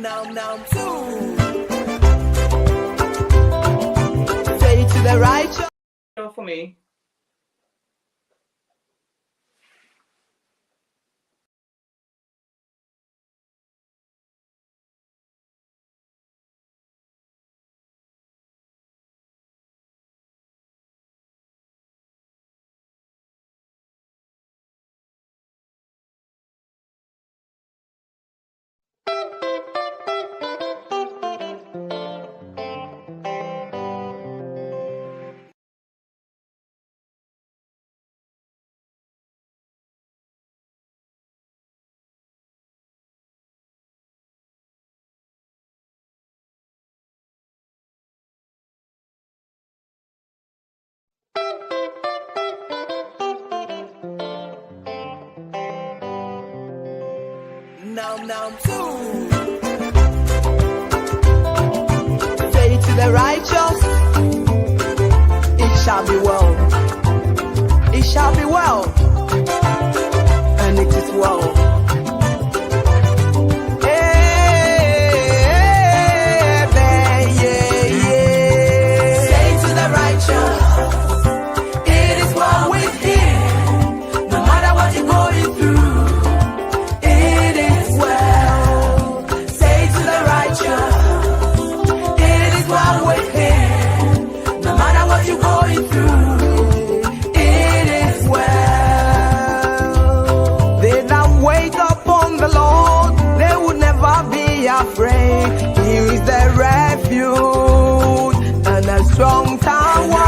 now, too. Say to the righteous. For me. Now, too. Say to the righteous, it shall be well. It shall be well, and it is well. Say to the righteous, it is well with him, no matter what you're going through. Afraid, he is the refuge and a strong tower.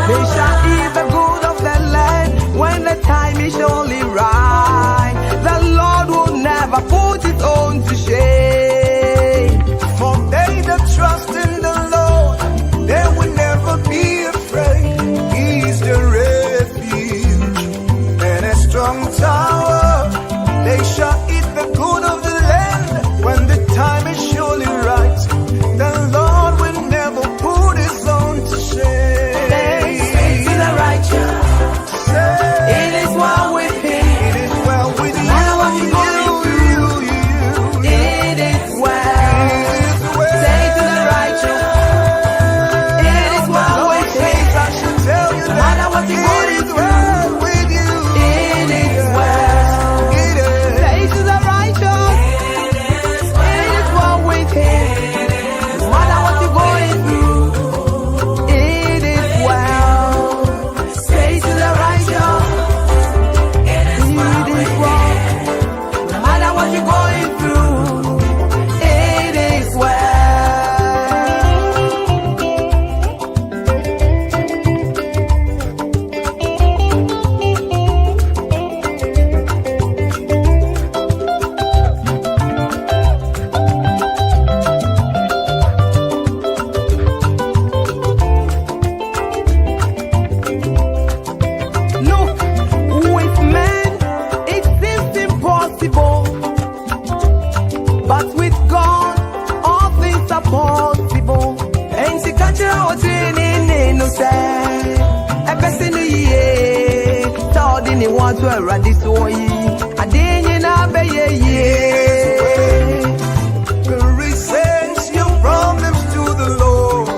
They shall eat the good of the land when the time is surely right. The Lord will never put his own to shame. For they that trust in the Lord, they will never be afraid. He is the refuge and a strong tower. They shall eat the good of the land when the time is surely right. The Lord will never put his own to shame. Say to the righteous, it is well with him. It is well with you. No matter what you're going through, it is well. Say to the righteous, it is well with him. No matter what you're going through, it is well. Say to the righteous, with him, no matter what you're going through, it is well. Say to the righteous, it is well. No matter what you're going through, it is well. But with God, all things are possible. And she can't what's in no say. A person in the year, told in the one to a radish way. I didn't know, Present your problems to the Lord.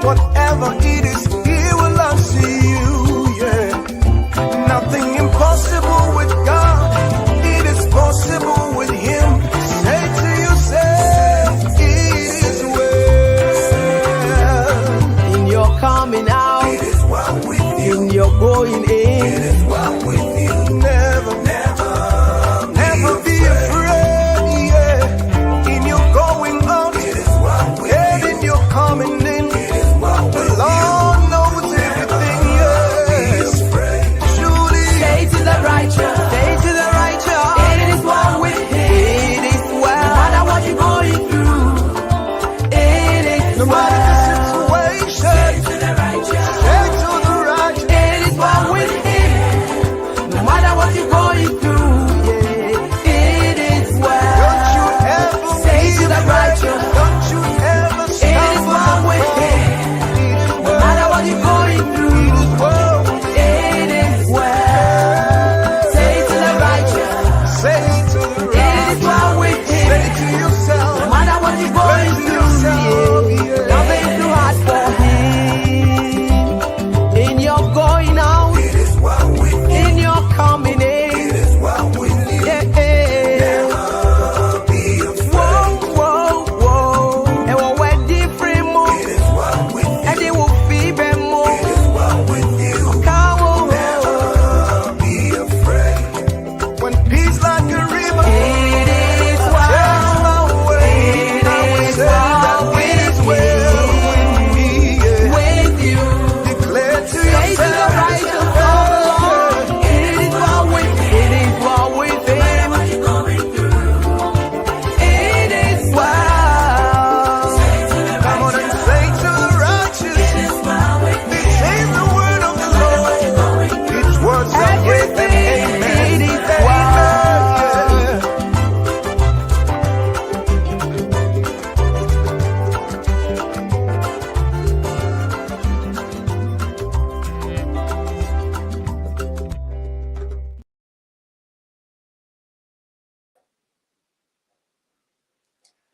Whatever it is, he will answer you, yeah. Nothing impossible with God. It is possible with him. Say to yourself, it is well. in your coming out, It is well with you. in your going in, It is well with you. Never be afraid, yeah. In your going out, it is well with you. And in your coming in, it is well with you. The Lord knows everything, yeah. Truly, say to the righteous, say to the righteous, it is well with him. It is well. No matter what you're going through, it is no matter well. the situation, Say to the righteous, say to the righteous, it is well with him. No matter what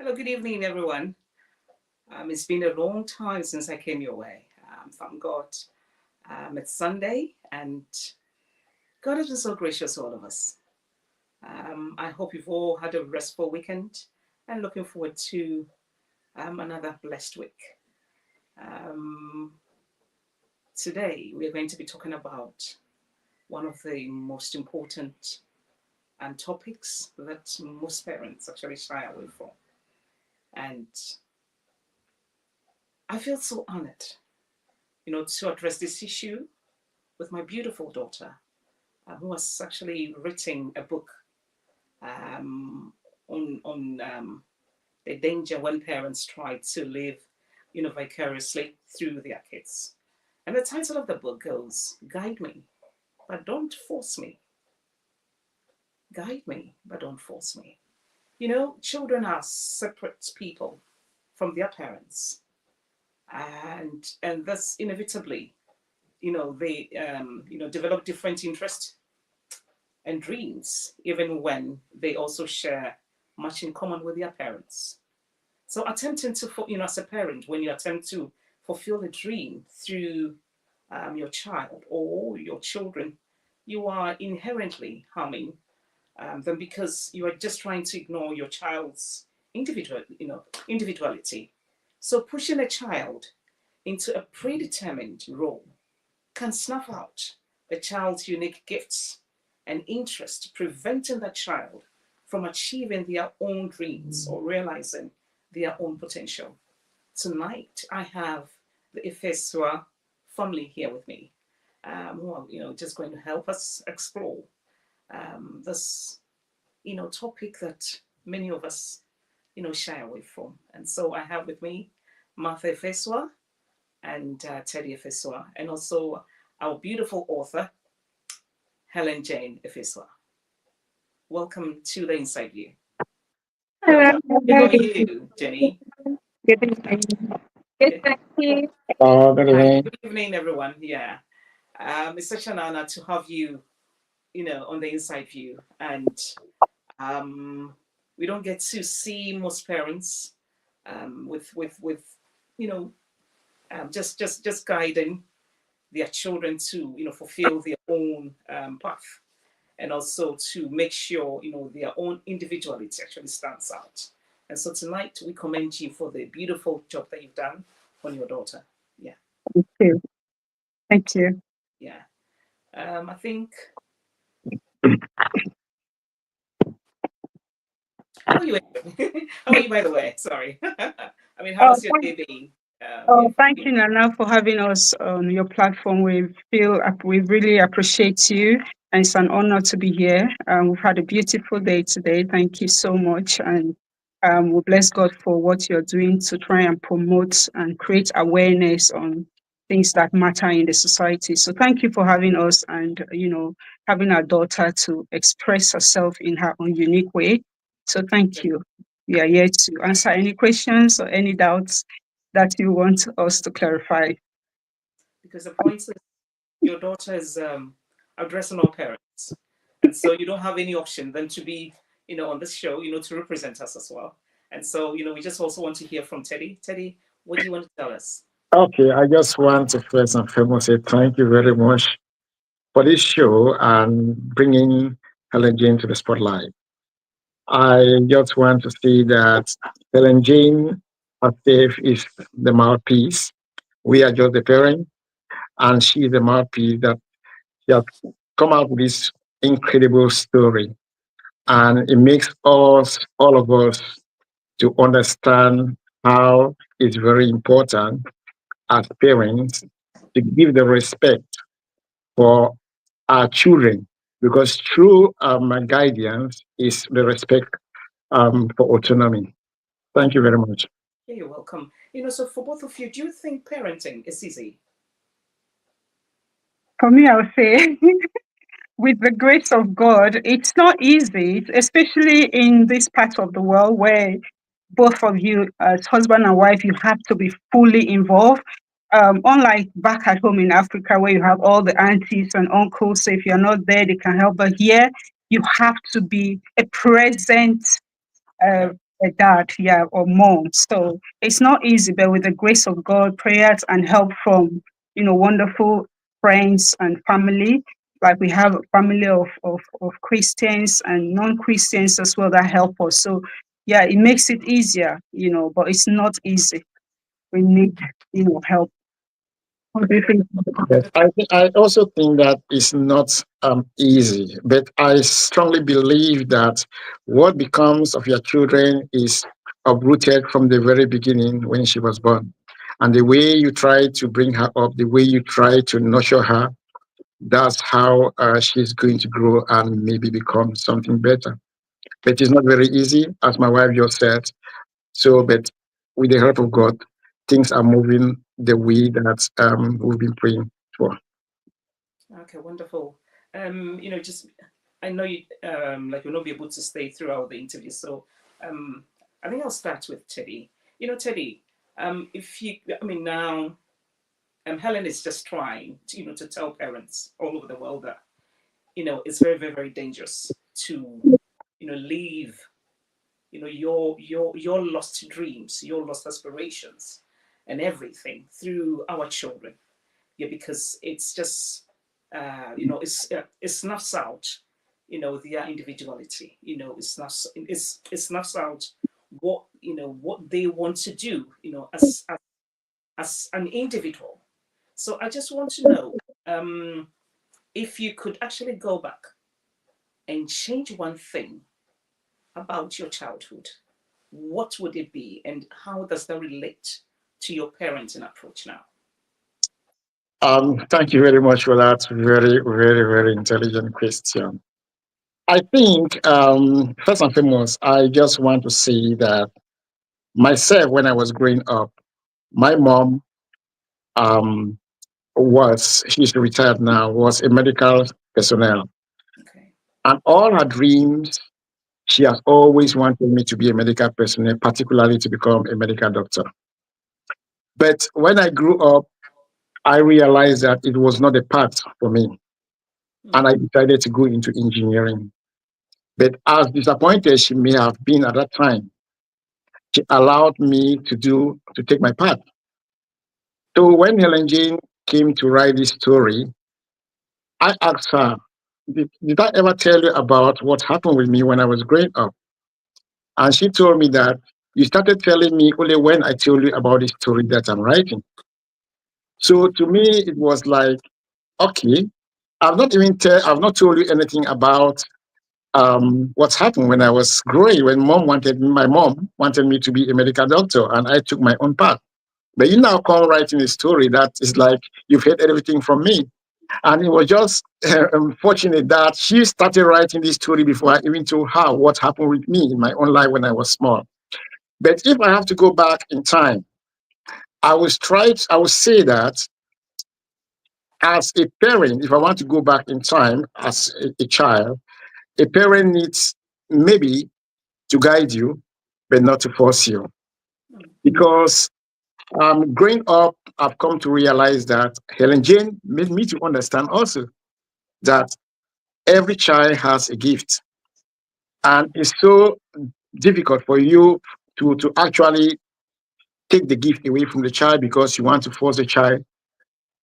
Hello, good evening, everyone. It's been a long time since I came your way. Thank God. It's Sunday, and God has been so gracious to all of us. I hope you've all had a restful weekend and looking forward to another blessed week. Um, Today, we are going to be talking about one of the most important topics that most parents actually shy away from. And I feel so honored, to address this issue with my beautiful daughter, who has actually written a book on the danger when parents try to live, vicariously through their kids. And the title of the book goes, "Guide Me, but don't force me. Guide me, but don't force me." Children are separate people from their parents, and thus inevitably, they develop different interests and dreams, even when they also share much in common with their parents. So attempting to, as a parent, when you attempt to fulfill a dream through your child or your children, you are inherently harming them, because you are just trying to ignore your child's individuality. So pushing a child into a predetermined role can snuff out the child's unique gifts and interests, preventing that child from achieving their own dreams or realizing their own potential. Tonight, I have the Efesoa family here with me, who are, just going to help us explore this, topic that many of us, shy away from. And so I have with me Martha Efesoa and Teddy Efesoa, and also our beautiful author, Helen-Jane Efesoa. Welcome to the Inside View. Hello, Hello. how are you, Jenny? Good evening. Good, Okay. thank you. Good Hi, evening. good evening, everyone. Yeah, it's such an honor to have you, on the Inside View, and um, we don't get to see most parents with you know just guiding their children to fulfill their own path, and also to make sure their own individuality actually stands out. And so tonight we commend you for the beautiful job that you've done on your daughter. Yeah, Thank you. Thank you. yeah. I think. How are you? How are you, by the way? Sorry. I mean, how Oh, has your day been? thank you, Nana, for having us on your platform. We really appreciate you, and it's an honor to be here. We've had a beautiful day today. Thank you so much, and we bless God for what you're doing to try and promote and create awareness on things that matter in the society. So thank you for having us, and having our daughter to express herself in her own unique way. So thank you. We are here to answer any questions or any doubts that you want us to clarify. Because the point is, your daughter is addressing all parents, and so you don't have any option than to be, on this show, to represent us as well. And so, we just also want to hear from Teddy. Teddy, what do you want to tell us? Okay, I just want to first and foremost say thank you very much for this show and bringing Helen Jane to the spotlight. I just want to say that Helen Jane herself is the mouthpiece. We are just the parent, and she is the mouthpiece that she has come out with this incredible story. And it makes us, all of us, to understand how it's very important as parents to give the respect for our children, because true guidance is the respect for autonomy. Thank you very much. Yeah, you're welcome. So for both of you, do you think parenting is easy? For me, I would say, with the grace of God, it's not easy, especially in this part of the world where both of you, as husband and wife, you have to be fully involved. Unlike back at home in Africa, where you have all the aunties and uncles, so if you're not there, they can help. But here, you have to be a present uh, Yeah. a dad, yeah, or mom. So it's not easy, but with the grace of God, prayers and help from, wonderful friends and family. Like we have a family of Christians and non-Christians as well that help us. So yeah, it makes it easier, but it's not easy. We need, help. What do you think? But I also think that it's not easy, but I strongly believe that what becomes of your children is uprooted from the very beginning when she was born. And the way you try to bring her up, the way you try to nurture her, that's how she's going to grow and maybe become something better. But it's not very easy, as my wife just said. So, but with the help of God, things are moving the way that we've been praying for. Okay, wonderful. Just I know you like you'll not be able to stay throughout the interview, so I think I'll start with Teddy. Teddy, if you, I mean, now Helen is just trying to, to tell parents all over the world that it's very, very, very dangerous to leave your lost dreams, your lost aspirations, and everything through our children. Yeah, because it's just it snuffs out their individuality. It snuffs out what they want to do as an individual. So I just want to know if you could actually go back and change one thing about your childhood, what would it be, and how does that relate to your parenting approach now? Thank you very much for that very, very, very intelligent question. I think, first and foremost, I just want to say that myself, when I was growing up, my mom um, she's retired now, was a medical personnel. Okay. And all her dreams, she has always wanted me to be a medical personnel, particularly to become a medical doctor. But when I grew up, I realized that it was not a path for me. And I decided to go into engineering. But as disappointed she may have been at that time, she allowed me to take my path. So when Helen Jane came to write this story, I asked her, did I ever tell you about what happened with me when I was growing up? And she told me that you started telling me only when I told you about this story that I'm writing. So to me, it was like, okay, I've not told you anything about what's happened when I was growing, when my mom wanted me to be a medical doctor, and I took my own path. But you now come writing a story that is like you've heard everything from me. And it was just unfortunate that she started writing this story before I even told her what happened with me in my own life when I was small. But if I have to go back in time, I would say that as a parent, if I want to go back in time as a child, a parent needs maybe to guide you, but not to force you. Because growing up, I've come to realize that Helen Jane made me to understand also that every child has a gift. And it's so difficult for you to actually take the gift away from the child because you want to force the child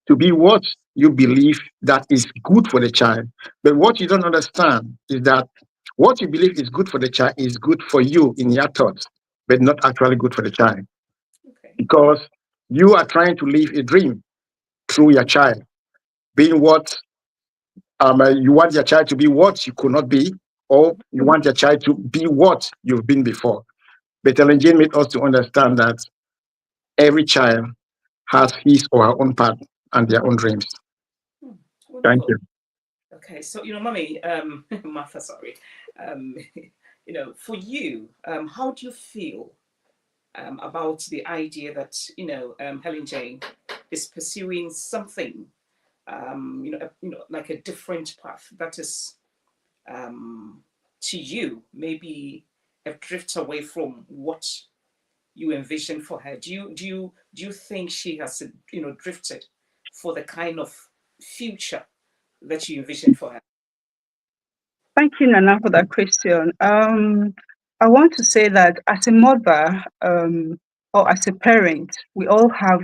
to be what you believe that is good for the child. But what you don't understand is that what you believe is good for the child is good for you in your thoughts, but not actually good for the child. Okay. Because you are trying to live a dream through your child, being what you want your child to be what you could not be, or you want your child to be what you've been before. But Ellen Jane made us to understand that every child has his or her own path and their own dreams. Thank Wonderful. you. Okay, so mommy, Martha, sorry, um, for you, how do you feel about the idea that Helen Jane is pursuing something, like a different path that is to you maybe a drift away from what you envision for her? Do you think she has drifted for the kind of future that you envision for her? Thank you, Nana, for that question. I want to say that as a mother, or as a parent, we all have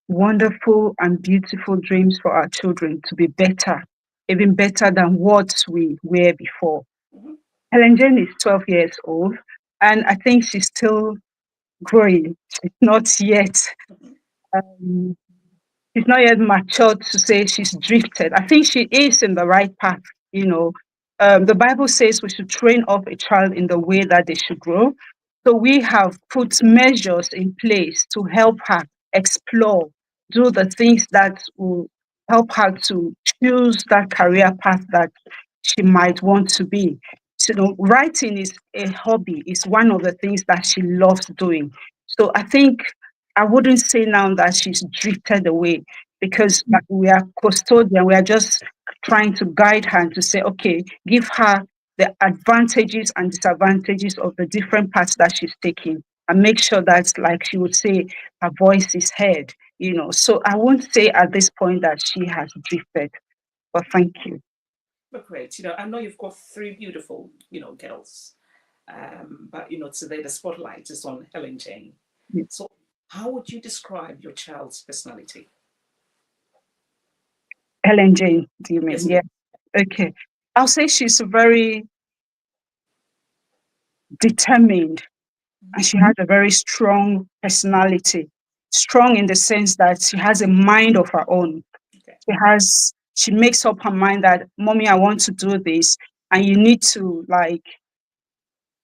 wonderful and beautiful dreams for our children to be better, even better than what we were before. Mhm. Helen-Jane is 12 years old, and I think she's still growing. She's not yet Mhm. um, she's not yet matured to say she's drifted. I think she is in the right path. You know, the Bible says we should train up a child in the way that they should grow. So we have put measures in place to help her explore, do the things that will help her to choose that career path that she might want to be. So, writing is a hobby, it's one of the things that she loves doing. So I think I wouldn't say now that she's drifted away because we are custodian. We are just trying to guide her and to say, okay, give her the advantages and disadvantages of the different paths that she's taking and make sure that, like she would say, her voice is heard, So I won't say at this point that she has drifted, but thank you. But great. I know you've got three beautiful, girls. But today the spotlight is on Helen-Jane. So how would you describe your child's personality? Helen-Jane, do you mean? Yes. Yeah. Okay. I'll say she's very determined and she has a very strong personality. Strong in the sense that she has a mind of her own. Okay. She makes up her mind that, mommy, I want to do this. And you need to like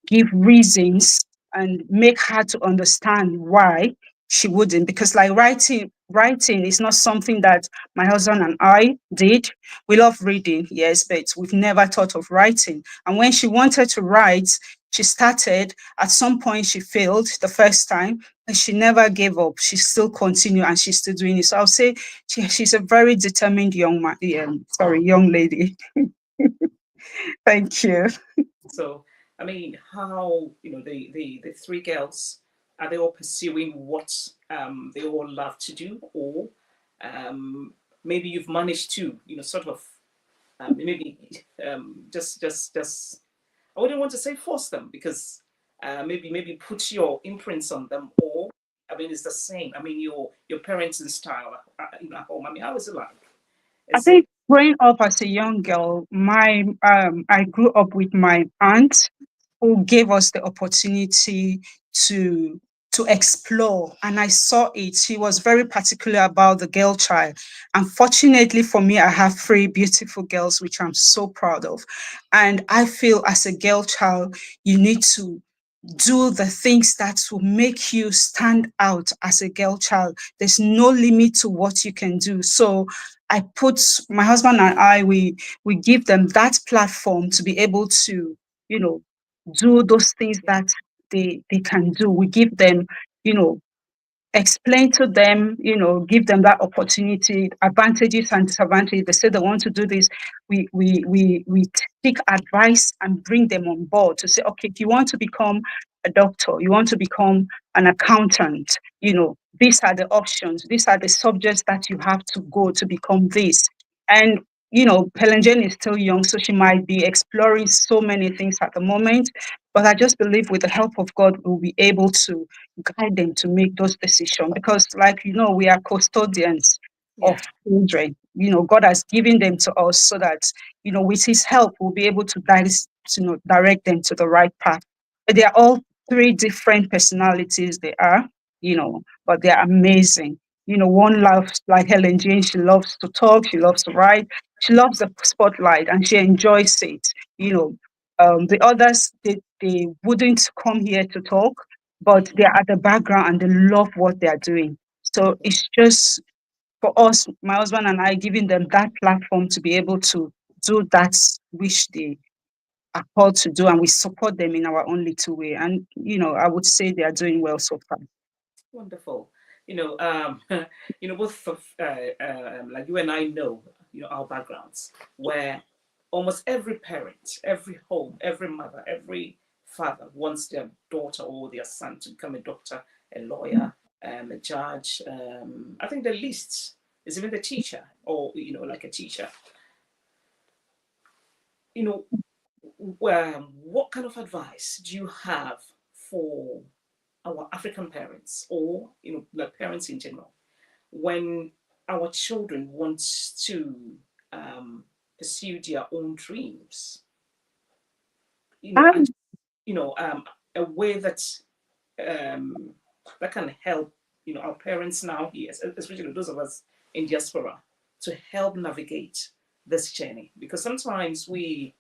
give reasons and make her to understand why she wouldn't, because like writing is not something that my husband and I did. We love reading, yes, but we've never thought of writing. And when she wanted to write, she started. At some point she failed the first time, and she never gave up. She still continued and she's still doing it. So I'll say she's a very determined young lady. Thank you. So, I mean, how, the three girls, are they all pursuing what they all love to do? Or maybe you've managed to, sort of maybe just, I wouldn't want to say force them because maybe put your imprints on them, or I mean, it's the same. I mean, your parenting style, at home. I mean, how is it like? I Is it? think growing up as a young girl, my I grew up with my aunt who gave us the opportunity to to explore, and I saw it. She was very particular about the girl child. Unfortunately for me, I have three beautiful girls, which I'm so proud of. And I feel as a girl child, you need to do the things that will make you stand out as a girl child. There's no limit to what you can do. So I put my husband and I, we give them that platform to be able to, you know, do those things that they can do. We give them, you know, explain to them, give them that opportunity, advantages and disadvantages. They say they want to do this. We take advice and bring them on board to say, okay, if you want to become a doctor, you want to become an accountant, these are the options, these are the subjects that you have to go to become this. And Helen Jane is still young, so she might be exploring so many things at the moment. But I just believe with the help of God, we'll be able to guide them to make those decisions because, like we are custodians of Yeah. children. God has given them to us so that with His help, we'll be able to direct them to the right path. But they are all three different personalities. They are, but they are amazing. One loves like Helen Jane. She loves to talk. She loves to write. She loves the spotlight, and she enjoys it. The others they wouldn't come here to talk, but they're at the background and they love what they're doing. So it's just for us, my husband and I, giving them that platform to be able to do that which they are called to do, and we support them in our own little way. And I would say they are doing well so far. Wonderful. Both of like you and I know, our backgrounds, where almost every parent, every home, every mother, every father wants their daughter or their son to become a doctor, a lawyer, a judge. I think the least is even the teacher, or like a teacher. You know, what kind of advice do you have for our African parents, or like parents in general, when our children want to pursue their own dreams? And Um, a way that um, that can help our parents now here, especially those of us in diaspora, to help navigate this journey, because sometimes we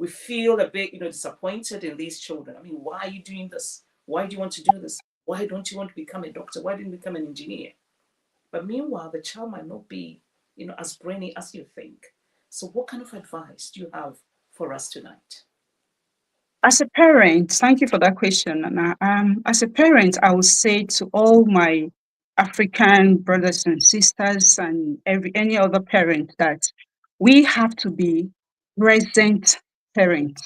feel a bit disappointed in these children. I mean, why are you doing this? Why do you want to do this? Why don't you want to become a doctor? Why didn't you become an engineer? But meanwhile, the child might not be as brainy as you think. So what kind of advice do you have for us tonight? as a parent, thank you for that question, Nana. As a parent, I would say to all my African brothers and sisters and any other parent that we have to be present parents.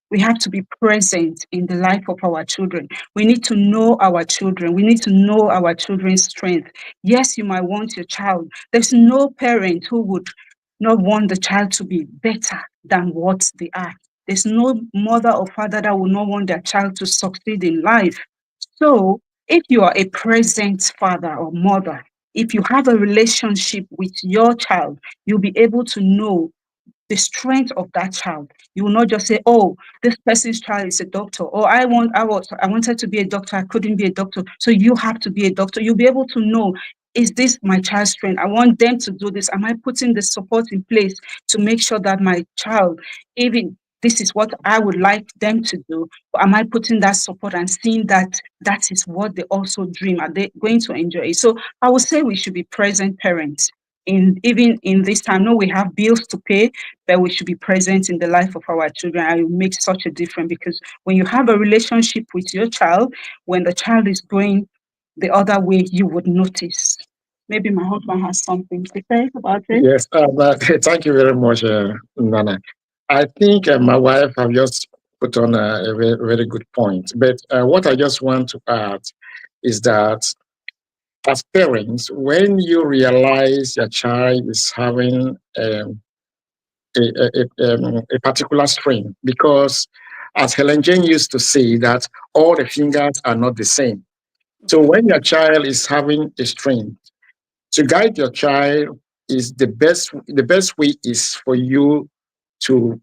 We have to be present in the life of our children. We need to know our children. We need to know our children's strength. Yes, you might want your child. There's no parent who would not want the child to be better than what they are. There's no mother or father that will not want their child to succeed in life. So, if you are a present father or mother, if you have a relationship with your child, you'll be able to know the strength of that child. You will not just say, "Oh, this person's child is a doctor," or I wanted to be a doctor, I couldn't be a doctor, so you have to be a doctor." You'll be able to know, is this my child's strength? I want them to do this. Am I putting the support in place to make sure that my child, even this is what I would like them to do, but am I putting that support and seeing that that is what they also dream? Are they going to enjoy it? So I would say we should be present parents even in this time. No, we have bills to pay, that we should be present in the life of our children, and it makes such a difference, because when you have a relationship with your child, when the child is going the other way, you would notice. Maybe my husband has something to say about it. Yes, thank you very much, Nana. I think my wife have just put on a very, very good point. But what I just want to add is that as parents, when you realize your child is having a particular strain, because as Helen-Jane used to say, that all the fingers are not the same. So when your child is having a strain, to guide your child is the best way is for you to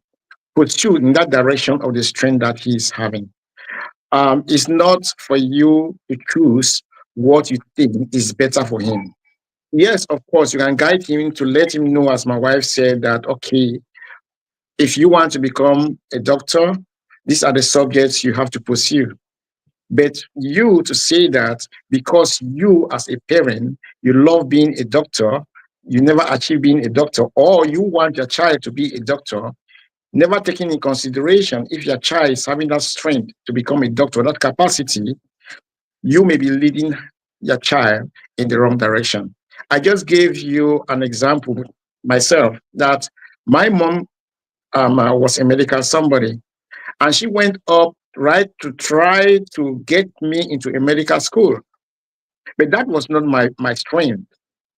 pursue in that direction of the strain that he's having. It's not for you to choose what you think is better for him. Yes, of course, you can guide him to let him know, as my wife said, that okay, if you want to become a doctor, these are the subjects you have to pursue. But you to say that because you, as a parent, you love being a doctor, you never achieve being a doctor, or you want your child to be a doctor, never taking in consideration if your child is having that strength to become a doctor, that capacity, you may be leading your child in the wrong direction. I just gave you an example myself that my mom was a medical somebody, and she went up right to try to get me into a medical school. But that was not my strength.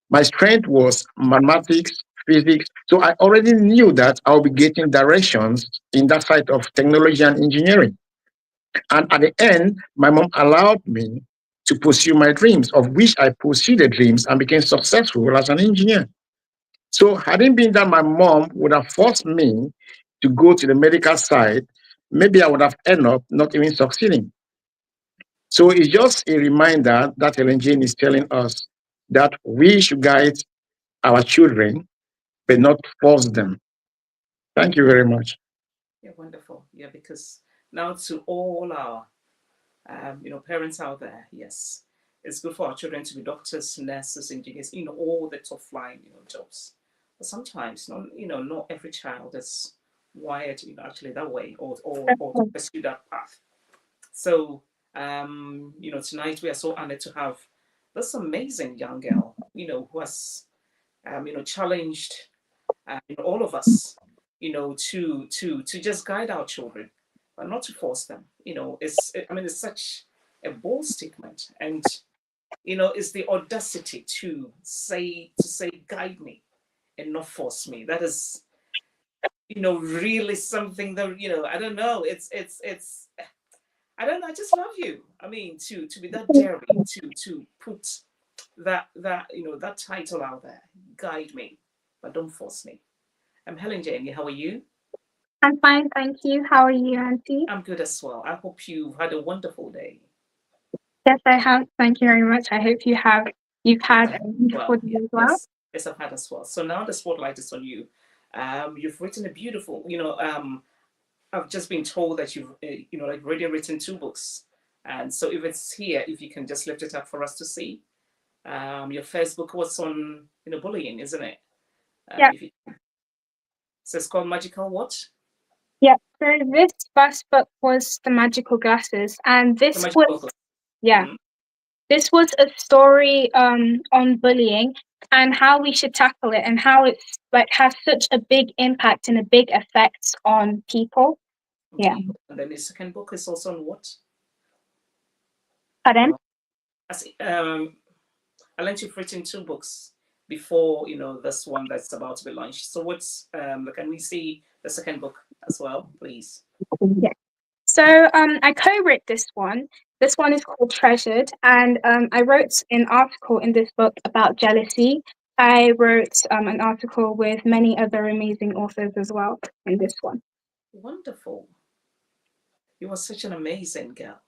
My strength was mathematics, physics. So I already knew that I'll be getting directions in that side of technology and engineering. And at the end, my mom allowed me to pursue my dreams, of which I pursued the dreams and became successful as an engineer. So hadn't been that my mom would have forced me to go to the medical side, maybe I would have ended up not even succeeding. So it's just a reminder that Helen-Jane is telling us that we should guide our children, but not force them. Thank you very much. Yeah, wonderful. Yeah, because now to all our parents out there, yes, it's good for our children to be doctors, nurses, engineers, all the top flying, jobs. But sometimes, not every child is wired, actually that way, or to pursue that path. So, tonight we are so honored to have this amazing young girl, who has, challenged, all of us, to just guide our children, but not to force them. It's such a bold statement, and it's the audacity to say, guide me and not force me. That is really something that, I don't know. It's I don't know. I just love you. I mean, to be that daring, to put that title out there. Guide me, but don't force me. I'm Helen-Jane. How are you? I'm fine, thank you. How are you, Auntie? I'm good as well. I hope you've had a wonderful day. Yes, I have. Thank you very much. I hope you've had a wonderful Well, day yeah, as well. yes, I've had as well. So now the spotlight is on you. You've written a beautiful, I've just been told that you've, like already written 2 books. And so if it's here, if you can just lift it up for us to see. Your first book was on, bullying, isn't it? Yeah, If you, so it's called Magical What? yeah. So this first book was The Magical Glasses, and The this Magical was Book. yeah, Mhm. this was a story on bullying and how we should tackle it and how it's like has such a big impact and a big effect on people. Yeah. Okay. And then the second book is also on what? Pardon? Uh, I learned you've written 2 books before, this one that's about to be launched. So can we see the second book as well, please? Yeah. So I co-wrote this one. This one is called Treasured, and I wrote an article in this book about jealousy. I wrote an article with many other amazing authors as well in this one. Wonderful. You are such an amazing girl.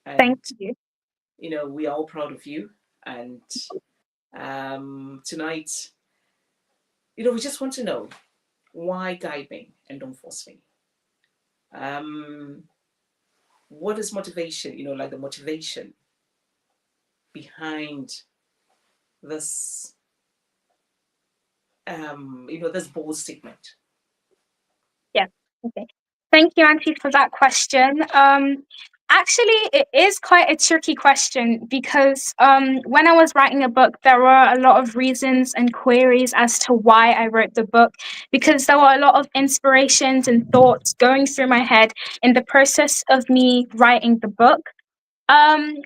Thank And, you. we are all proud of you. And tonight, we just want to know why guide me and don't force me. Um, what is motivation, like the motivation behind this, this bold statement? Yeah. Okay. Thank you, Auntie, for that question. Actually, it is quite a tricky question because when I was writing a book, there were a lot of reasons and queries as to why I wrote the book, because there were a lot of inspirations and thoughts going through my head in the process of me writing the book.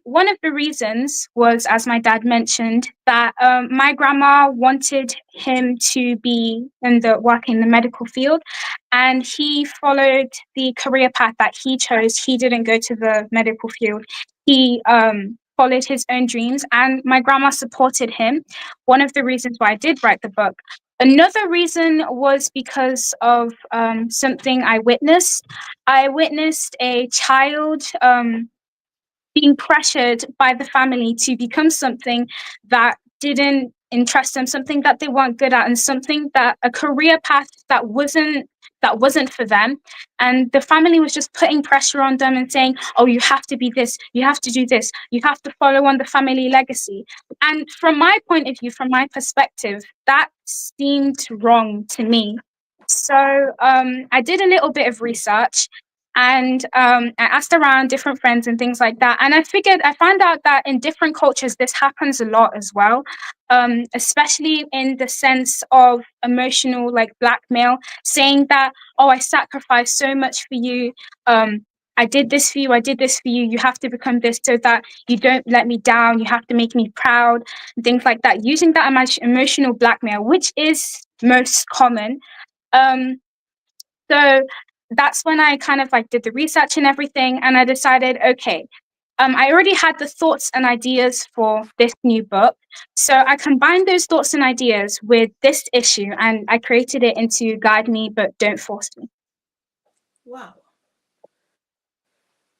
One of the reasons was, as my dad mentioned, that my grandma wanted him to be work in the medical field, and he followed the career path that he chose. He didn't go to the medical field. He followed his own dreams, and my grandma supported him. One of the reasons why I did write the book. Another reason was because of something I witnessed. I witnessed a child. Being pressured by the family to become something that didn't interest them, something that they weren't good at, and something that a career path that wasn't for them. And the family was just putting pressure on them and saying, oh, you have to be this, you have to do this, you have to follow on the family legacy. And from my point of view, from my perspective, that seemed wrong to me. So I did a little bit of research, and I asked around different friends and things like that. And I found out that in different cultures, this happens a lot as well, especially in the sense of emotional, like blackmail, saying that, oh, I sacrificed so much for you. I did this for you. I did this for you. You have to become this so that you don't let me down. You have to make me proud, and things like that. Using that emotional blackmail, which is most common. Um, so that's when I kind of like did the research and everything, and I decided, okay, I already had the thoughts and ideas for this new book. So I combined those thoughts and ideas with this issue, and I created it into Guide Me, but Don't Force Me. Wow.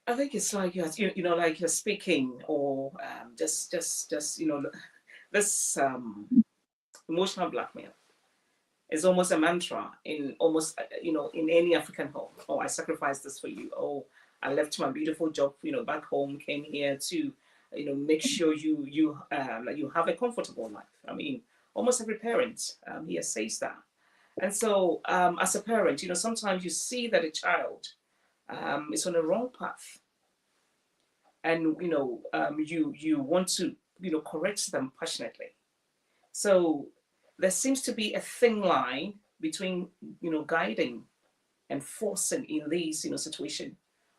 I think it's like like you're speaking, or just this emotional blackmail is almost a mantra in almost in any African home. Oh, I sacrificed this for you. Oh, I left my beautiful job, back home, came here to, make sure you have a comfortable life. I mean, almost every parent here says that. And so, as a parent, sometimes you see that a child is on the wrong path, and you want to correct them passionately. So there seems to be a thin line between guiding and forcing in these situation.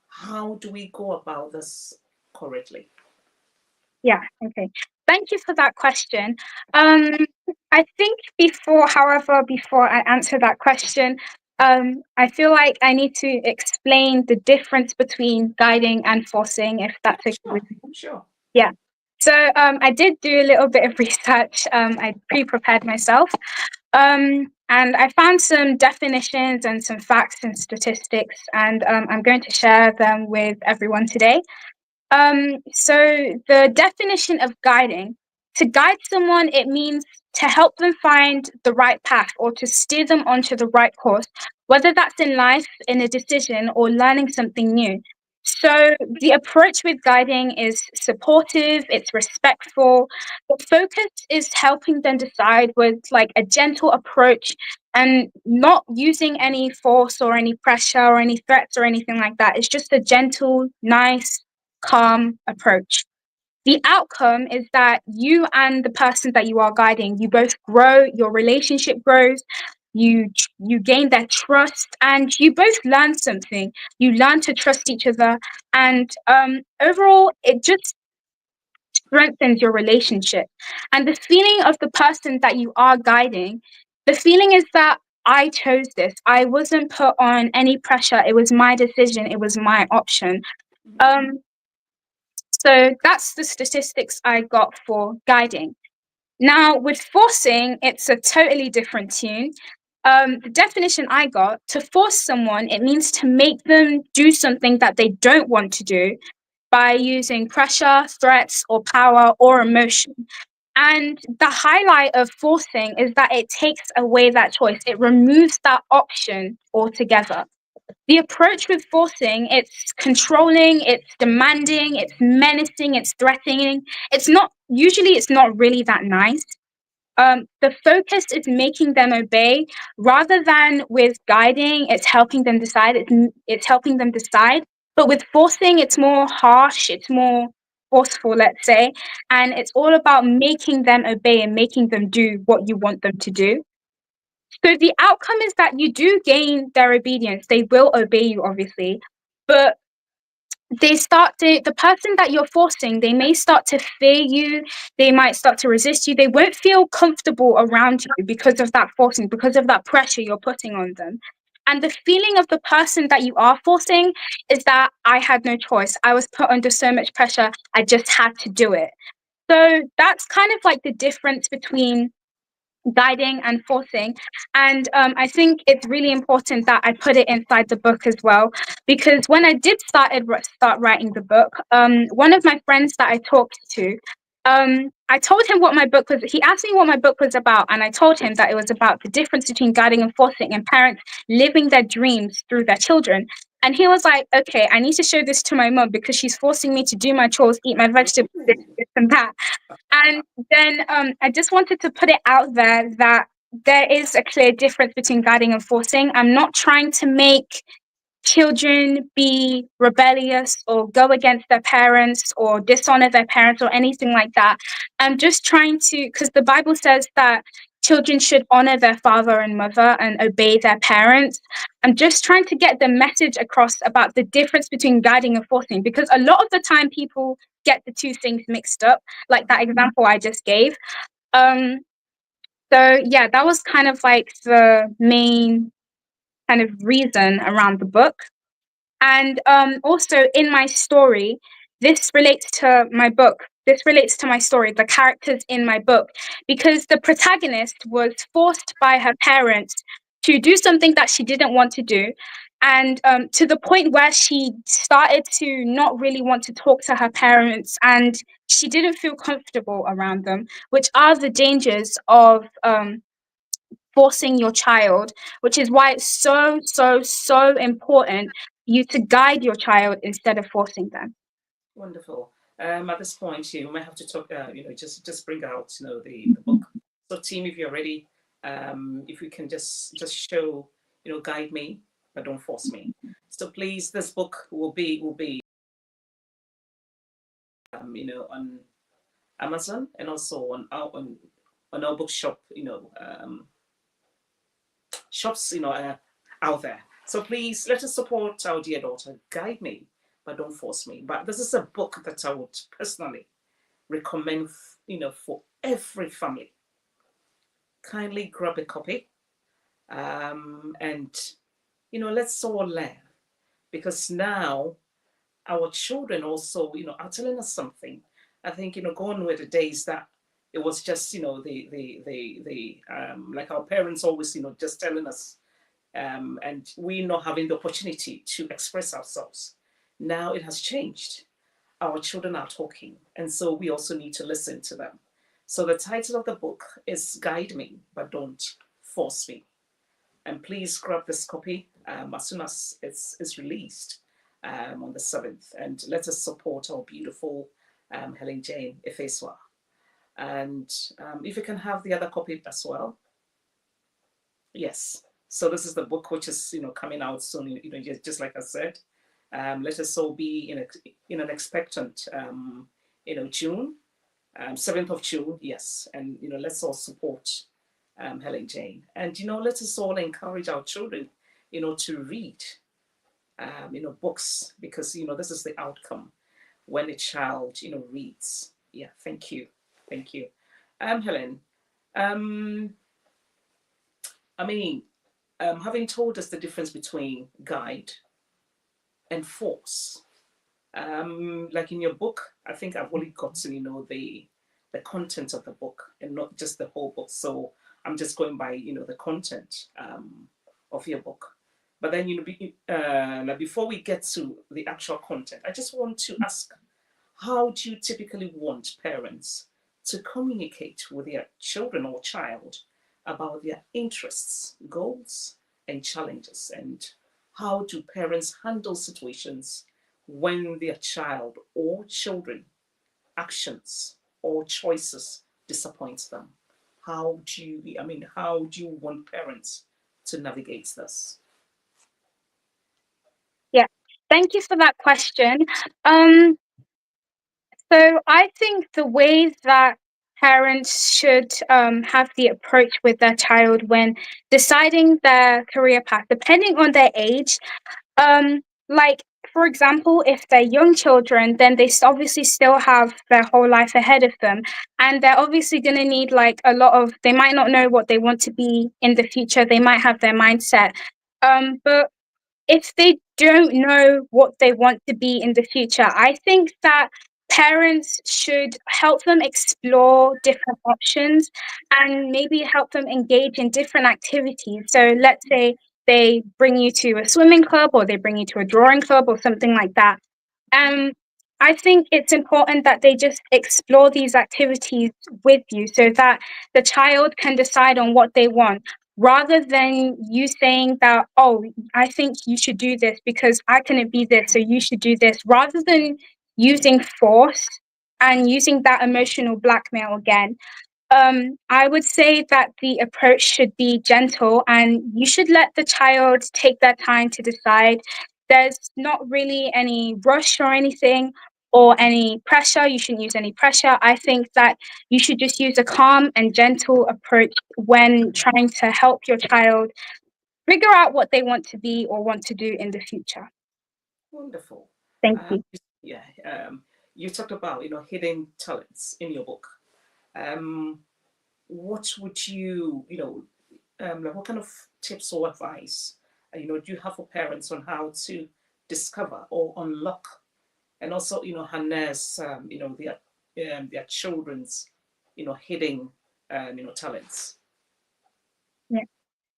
How do we go about this correctly? Yeah, okay. Thank you for that question. Um, I think before I answer that question, I feel like I need to explain the difference between guiding and forcing, if that's okay with you. Sure. Yeah. So I did do a little bit of research. I pre-prepared myself. And I found some definitions and some facts and statistics, and I'm going to share them with everyone today. So the definition of guiding, to guide someone, it means to help them find the right path or to steer them onto the right course, whether that's in life, in a decision, or learning something new. So the approach with guiding is supportive, it's respectful. The focus is helping them decide with like a gentle approach and not using any force or any pressure or any threats or anything like that. It's just a gentle, nice, calm approach. The outcome is that you and the person that you are guiding, you both grow, your relationship grows, you gain their trust, and you both learn something. You learn to trust each other, and overall, it just strengthens your relationship. And the feeling of the person that you are guiding, the feeling is that I chose this. I wasn't put on any pressure. It was my decision. It was my option. Um, so that's the statistics I got for guiding. Now, with forcing, it's a totally different tune. The definition I got, to force someone, it means to make them do something that they don't want to do by using pressure, threats, or power or emotion. And the highlight of forcing is that it takes away that choice. It removes that option altogether. The approach with forcing, it's controlling, it's demanding, it's menacing, it's threatening. It's not really that nice. The focus is making them obey rather than with guiding, it's helping them decide, it's helping them decide. But with forcing, it's more harsh, it's more forceful, let's say, and it's all about making them obey and making them do what you want them to do. So the outcome is that you do gain their obedience. They will obey you, obviously, but the person that you're forcing, they may start to fear you. They might start to resist you. They won't feel comfortable around you because of that forcing, because of that pressure you're putting on them. And the feeling of the person that you are forcing is that I had no choice. I was put under so much pressure. I just had to do it. So that's kind of like the difference between guiding and forcing. And I think it's really important that I put it inside the book as well, because when I did start writing the book, one of my friends that I talked to, I told him what my book was. He asked me what my book was about, and I told him that it was about the difference between guiding and forcing and parents living their dreams through their children. And he was like, okay, I need to show this to my mom because she's forcing me to do my chores, eat my vegetables, this and that. And then I just wanted to put it out there that there is a clear difference between guiding and forcing. I'm not trying to make children be rebellious or go against their parents or dishonor their parents or anything like that. I'm just trying to, because the Bible says that children should honor their father and mother and obey their parents. I'm just trying to get the message across about the difference between guiding and forcing, because a lot of the time people get the two things mixed up, like that example I just gave. So yeah, that was kind of like the main kind of reason around the book. And also in my story, this relates to my book. This relates to my story, the characters in my book, because the protagonist was forced by her parents to do something that she didn't want to do. And to the point where she started to not really want to talk to her parents and she didn't feel comfortable around them, which are the dangers of forcing your child, which is why it's so, so, so important you to guide your child instead of forcing them. Wonderful. At this point, you might have to talk. Just bring out, the book. So, team, if you're ready, if we can just show, guide me, but don't force me. So, please, this book will be, on Amazon and also on our bookshop, shops, out there. So please let us support our dear daughter. Guide me, but don't force me. But this is a book that I would personally recommend, for every family. Kindly grab a copy, and let's all learn, because now our children also, are telling us something. I think, gone were the days that it was just, the like our parents always, just telling us, and we not having the opportunity to express ourselves. Now it has changed. Our children are talking, and so we also need to listen to them. So the title of the book is Guide Me, but Don't Force Me. And please grab this copy as soon as it's released on the 7th. And let us support our beautiful Helen-Jane Efesoa. And if you can have the other copy as well. Yes. So this is the book which is, coming out soon, just like I said. Let us all be in an expectant, June, 7th of June, yes. And, let's all support Helen-Jane. And, let us all encourage our children, to read, books, because, this is the outcome when a child, reads. Yeah, thank you. Thank you. Helen, I mean, having told us the difference between guide and force, like in your book, I think I've only got to, the content of the book and not just the whole book. So I'm just going by, the content of your book. But then, like before we get to the actual content, I just want to ask, how do you typically want parents to communicate with their children or child about their interests, goals, and challenges? And how do parents handle situations when their child or children actions or choices disappoints them? How do you want parents to navigate this? Yeah, thank you for that question. Um, so I think the way that parents should have the approach with their child when deciding their career path, depending on their age, like for example, if they're young children, then they obviously still have their whole life ahead of them, and they're obviously going to need like a lot of. They might not know what they want to be in the future. They might have their mindset, but if they don't know what they want to be in the future, I think that parents should help them explore different options and maybe help them engage in different activities. So let's say they bring you to a swimming club or they bring you to a drawing club or something like that. Um, I think it's important that they just explore these activities with you so that the child can decide on what they want rather than you saying that, oh, I think you should do this because I couldn't be this, so you should do this, rather than using force and using that emotional blackmail again. I would say that the approach should be gentle and you should let the child take their time to decide. There's not really any rush or anything or any pressure. You shouldn't use any pressure. I think that you should just use a calm and gentle approach when trying to help your child figure out what they want to be or want to do in the future. Wonderful. Thank you. Yeah. You talked about hidden talents in your book. What would like what kind of tips or advice do you have for parents on how to discover or unlock and also harness their children's hidden talents? Yeah.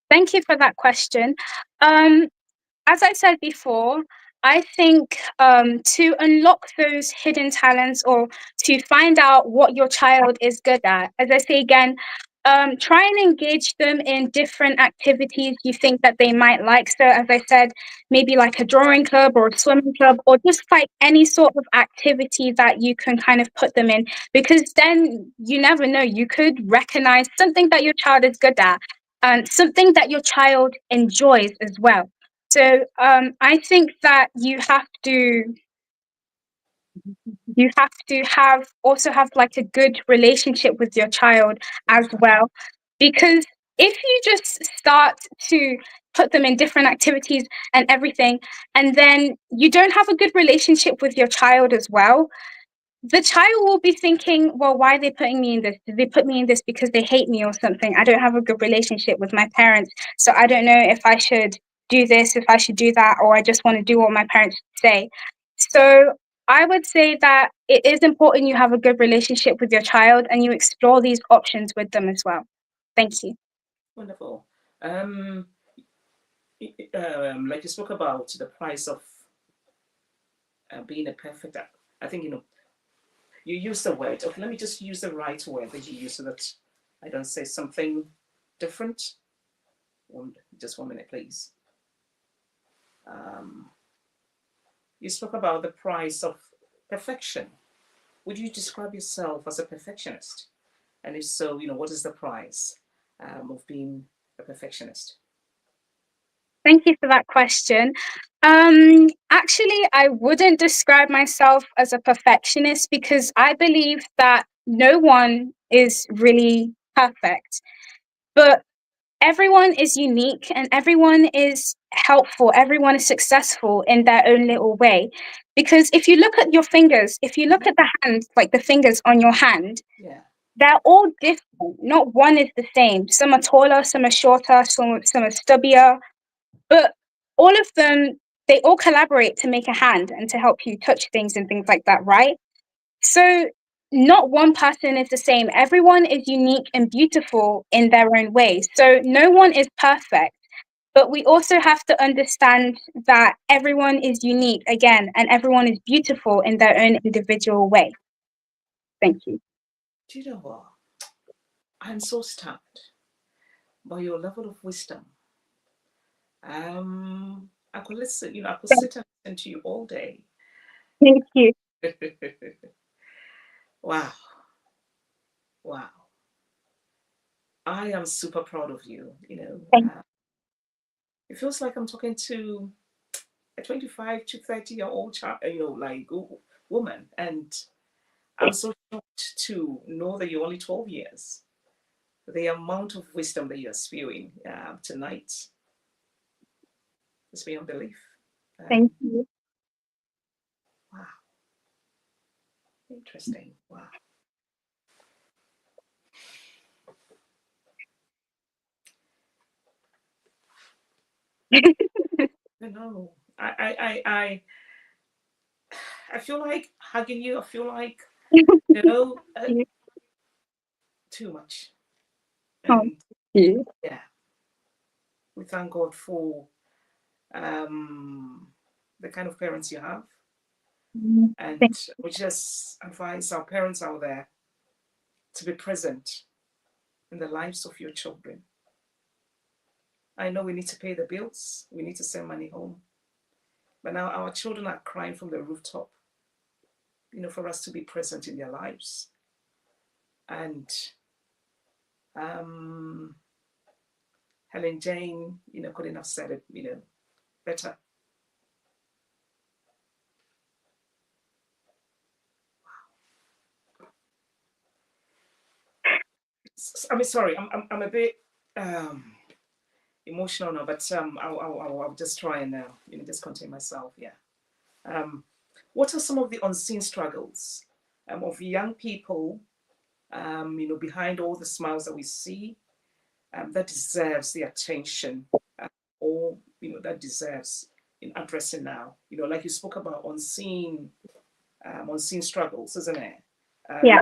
Thank you for that question. As I said before, I think to unlock those hidden talents or to find out what your child is good at, as I say again, try and engage them in different activities you think that they might like. So, as I said, maybe like a drawing club or a swimming club, or just like any sort of activity that you can kind of put them in, because then you never know, you could recognize something that your child is good at and something that your child enjoys as well. So I think that you have to have also have like a good relationship with your child as well, because if you just start to put them in different activities and everything, and then you don't have a good relationship with your child as well, the child will be thinking, well, why are they putting me in this? Did they put me in this because they hate me or something? I don't have a good relationship with my parents, so I don't know if I should do this, if I should do that, or I just want to do what my parents say. So I would say that it is important you have a good relationship with your child and you explore these options with them as well. Thank you. Wonderful. Like you spoke about the price of being a perfect. I think you use the word. Okay, let me just use the right word that you use so that I don't say something different. Just 1 minute, please. You spoke about the price of perfection. Would you describe yourself as a perfectionist? And if so, what is the price of being a perfectionist? Thank you for that question. Actually, I wouldn't describe myself as a perfectionist because I believe that no one is really perfect. But everyone is unique and everyone is helpful. Everyone is successful in their own little way. Because if you look at your fingers, if you look at the hands, like the fingers on your hand, Yeah. they're all different. Not one is the same. Some are taller, some are shorter, some are stubbier. But all of them, they all collaborate to make a hand and to help you touch things and things like that, right? So not one person is the same. Everyone is unique and beautiful in their own way. So no one is perfect. But we also have to understand that everyone is unique again, and everyone is beautiful in their own individual way. Thank you. Do you know what? I'm so stunned by your level of wisdom. I could listen, I could sit and listen to you all day. Thank you. Wow. Wow. I am super proud of you. Thank It feels like I'm talking to a 25 to 30-year-old child, like woman. And I'm so shocked to know that you're only 12 years. The amount of wisdom that you're spewing tonight is beyond belief. thank you. Wow. Interesting. Wow. No, I feel like hugging you. I feel like you know uh, too much. Oh, And you. yeah, we thank God for the kind of parents you have, and Thank we just advise our parents out there to be present in the lives of your children. I know we need to pay the bills. We need to send money home, but now our children are crying from the rooftop. For us to be present in their lives, and um, Helen-Jane, couldn't have said it, better. I mean, sorry, I'm a bit emotional now, but I'll just try and just contain myself. Yeah. What are some of the unseen struggles of young people, behind all the smiles that we see, that deserves the attention, or that deserves in addressing now? Like you spoke about unseen struggles, isn't it? Yeah.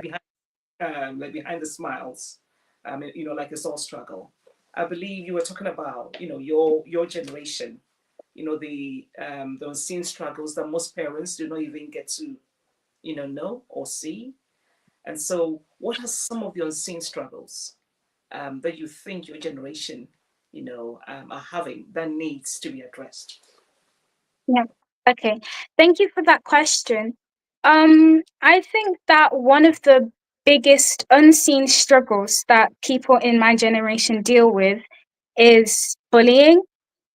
Like behind the smiles, like it's all struggle. I believe you were talking about, your generation, the unseen struggles that most parents do not even get to, know or see. And so, what are some of the unseen struggles that you think your generation, are having that needs to be addressed? Yeah. Okay. Thank you for that question. I think that one of the biggest unseen struggles that people in my generation deal with is bullying.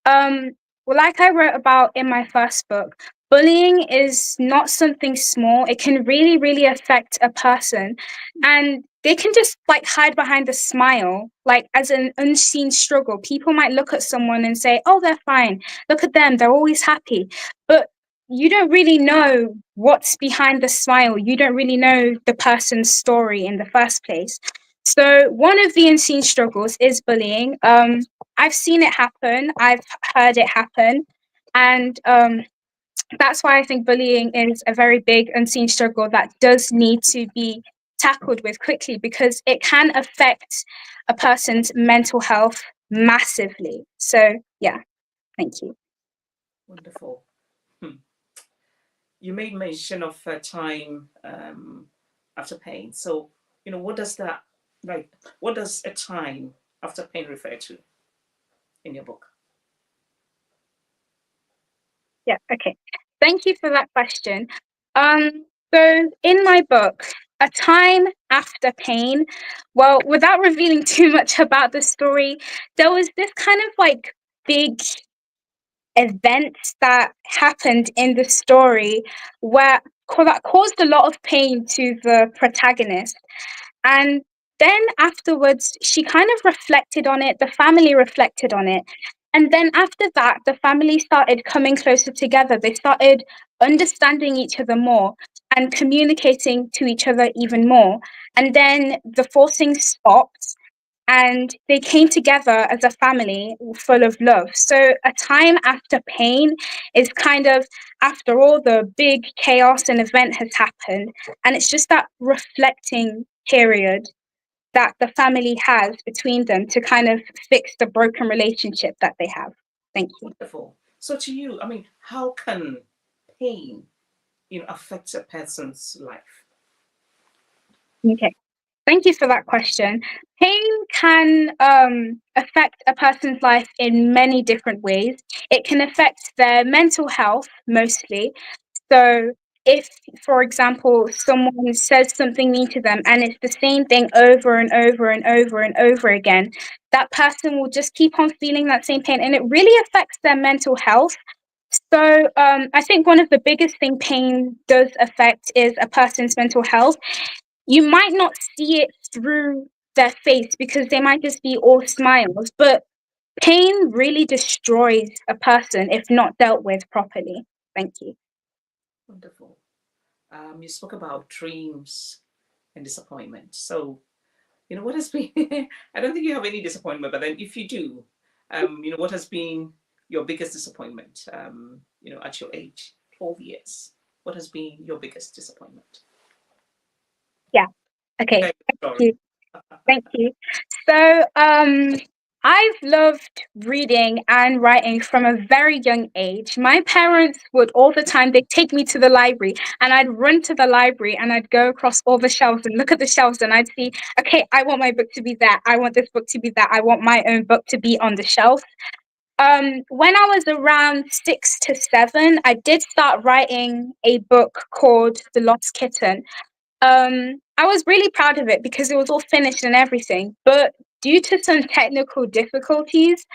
Um, well, like I wrote about in my first book, bullying is not something small. It can really, really affect a person. And they can just like hide behind a smile, like as an unseen struggle. People might look at someone and say, oh, they're fine. Look at them. They're always happy. But you don't really know what's behind the smile. You don't really know the person's story in the first place. So one of the unseen struggles is bullying. I've seen it happen. I've heard it happen. And that's why I think bullying is a very big unseen struggle that does need to be tackled with quickly, because it can affect a person's mental health massively. So yeah, thank you. Wonderful. You made mention of time after pain. So, what does that, like, what does a time after pain refer to in your book? Yeah, okay. Thank you for that question. So in my book, A Time After Pain, well, without revealing too much about the story, there was this kind of like big event that happened in the story where that caused a lot of pain to the protagonist. And then afterwards, she kind of reflected on it, the family reflected on it. And then after that, the family started coming closer together. They started understanding each other more and communicating to each other even more. And then the forcing stopped and they came together as a family full of love. So a time after pain is kind of after all the big chaos and event has happened, and it's just that reflecting period that the family has between them to kind of fix the broken relationship that they have. Thank you. Wonderful. So to you, I mean, how can pain, affect a person's life? Okay. Thank you for that question. Pain can affect a person's life in many different ways. It can affect their mental health mostly. So, if, for example, someone says something mean to them and it's the same thing over and over and over and over again, that person will just keep on feeling that same pain and it really affects their mental health. So, I think one of the biggest thing pain does affect is a person's mental health. You might not see it through their face because they might just be all smiles, but pain really destroys a person if not dealt with properly. Thank you. Wonderful. You spoke about dreams and disappointment. So, what has been, I don't think you have any disappointment, but then if you do, what has been your biggest disappointment, at your age, 12 years? What has been your biggest disappointment? Yeah. Okay. Okay, Thank sorry. you. Thank you. So, I've loved reading and writing from a very young age. My parents would all the time, they'd take me to the library and I'd run to the library and I'd go across all the shelves and look at the shelves and I'd see, okay, I want my book to be there. I want this book to be there. I want my own book to be on the shelf. When I was around 6 to 7, I did start writing a book called The Lost Kitten. I was really proud of it because it was all finished and everything. But due to some technical difficulties,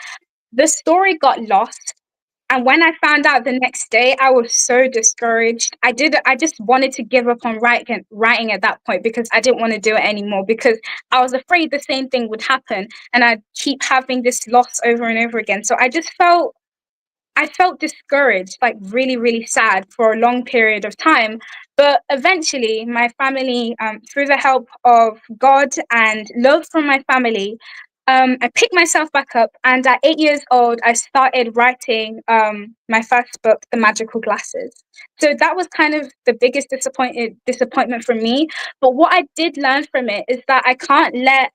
the story got lost. And when I found out the next day, I was so discouraged. I just wanted to give up on writing at that point because I didn't want to do it anymore because I was afraid the same thing would happen and I'd keep having this loss over and over again. So I felt discouraged, like really, really sad for a long period of time. But eventually, my family, through the help of God and love from my family, I picked myself back up. And at 8 years old, I started writing my first book, The Magical Glasses. So that was kind of the biggest disappointment for me. But what I did learn from it is that I can't let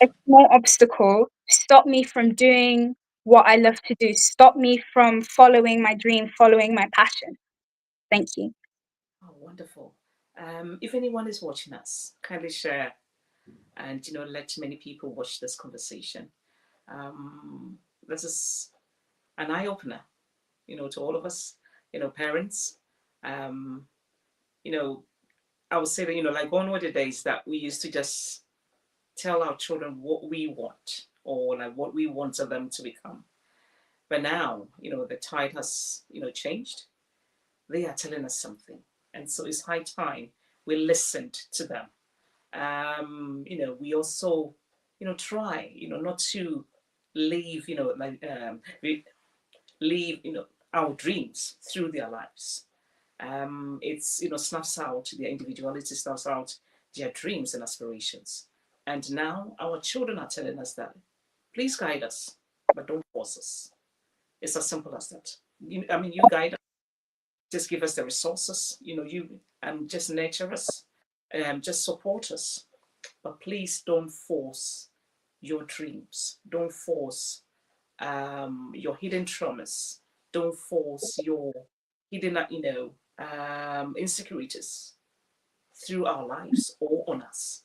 a small obstacle stop me from doing what I love to do, stop me from following my dream, following my passion. Thank you. Oh, wonderful. If anyone is watching us, kindly share and let many people watch this conversation. This is an eye opener, to all of us, parents. Um, I would say that like gone were the days that we used to just tell our children what we want or like what we want of them to become. But now, the tide has changed. They are telling us something, and so it's high time we listened to them. We also, try, not to leave, leave, our dreams through their lives. It's, snuffs out their individuality, snuffs out their dreams and aspirations. And now our children are telling us that, please guide us, but don't force us. It's as simple as that. You guide us, just give us the resources, you just nurture us, just support us. But please don't force your dreams. Don't force your hidden traumas. Don't force your hidden, insecurities through our lives or on us.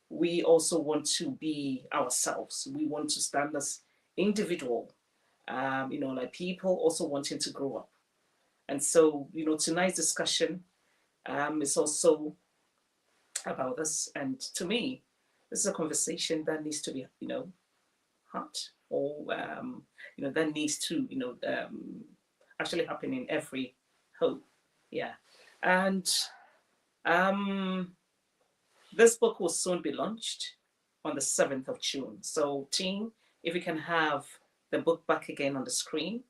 We also want to be ourselves. We want to stand as individual, like people also wanting to grow up. And so, tonight's discussion is also about this. And to me, this is a conversation that needs to be, had, or that needs to, actually happen in every home. Yeah. And this book will soon be launched on the 7th of June. So, team, if we can have the book back again on the screen,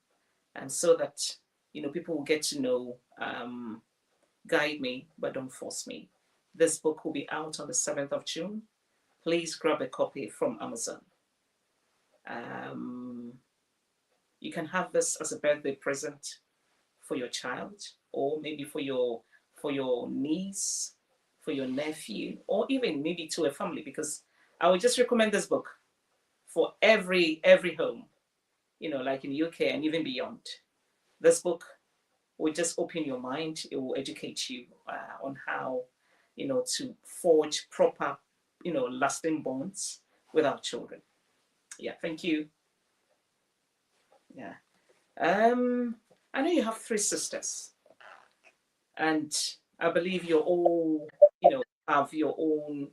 and so that people will get to know, guide me, but don't force me. This book will be out on the 7th of June. Please grab a copy from Amazon. You can have this as a birthday present for your child, or maybe for your niece, for your nephew, or even maybe to a family, because I would just recommend this book for every home, like in the UK and even beyond. This book will just open your mind. It will educate you on how, to forge proper, lasting bonds with our children. Yeah, thank you. Yeah. I know you have 3 sisters, and I believe you're all, have your own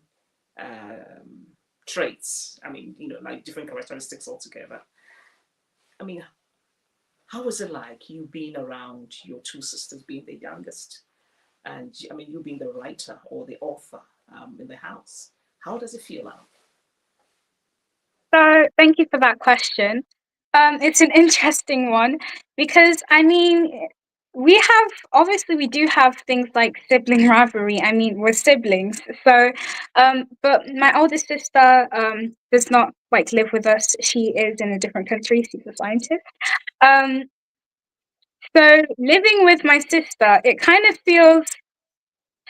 traits. Like different characteristics altogether. How was it like you being around your 2 sisters, being the youngest, and you being the writer or the author in the house? How does it feel now? So thank you for that question. It's an interesting one because we do have things like sibling rivalry. We're siblings. So, but my older sister does not live with us. She is in a different country. She's a scientist. So living with my sister,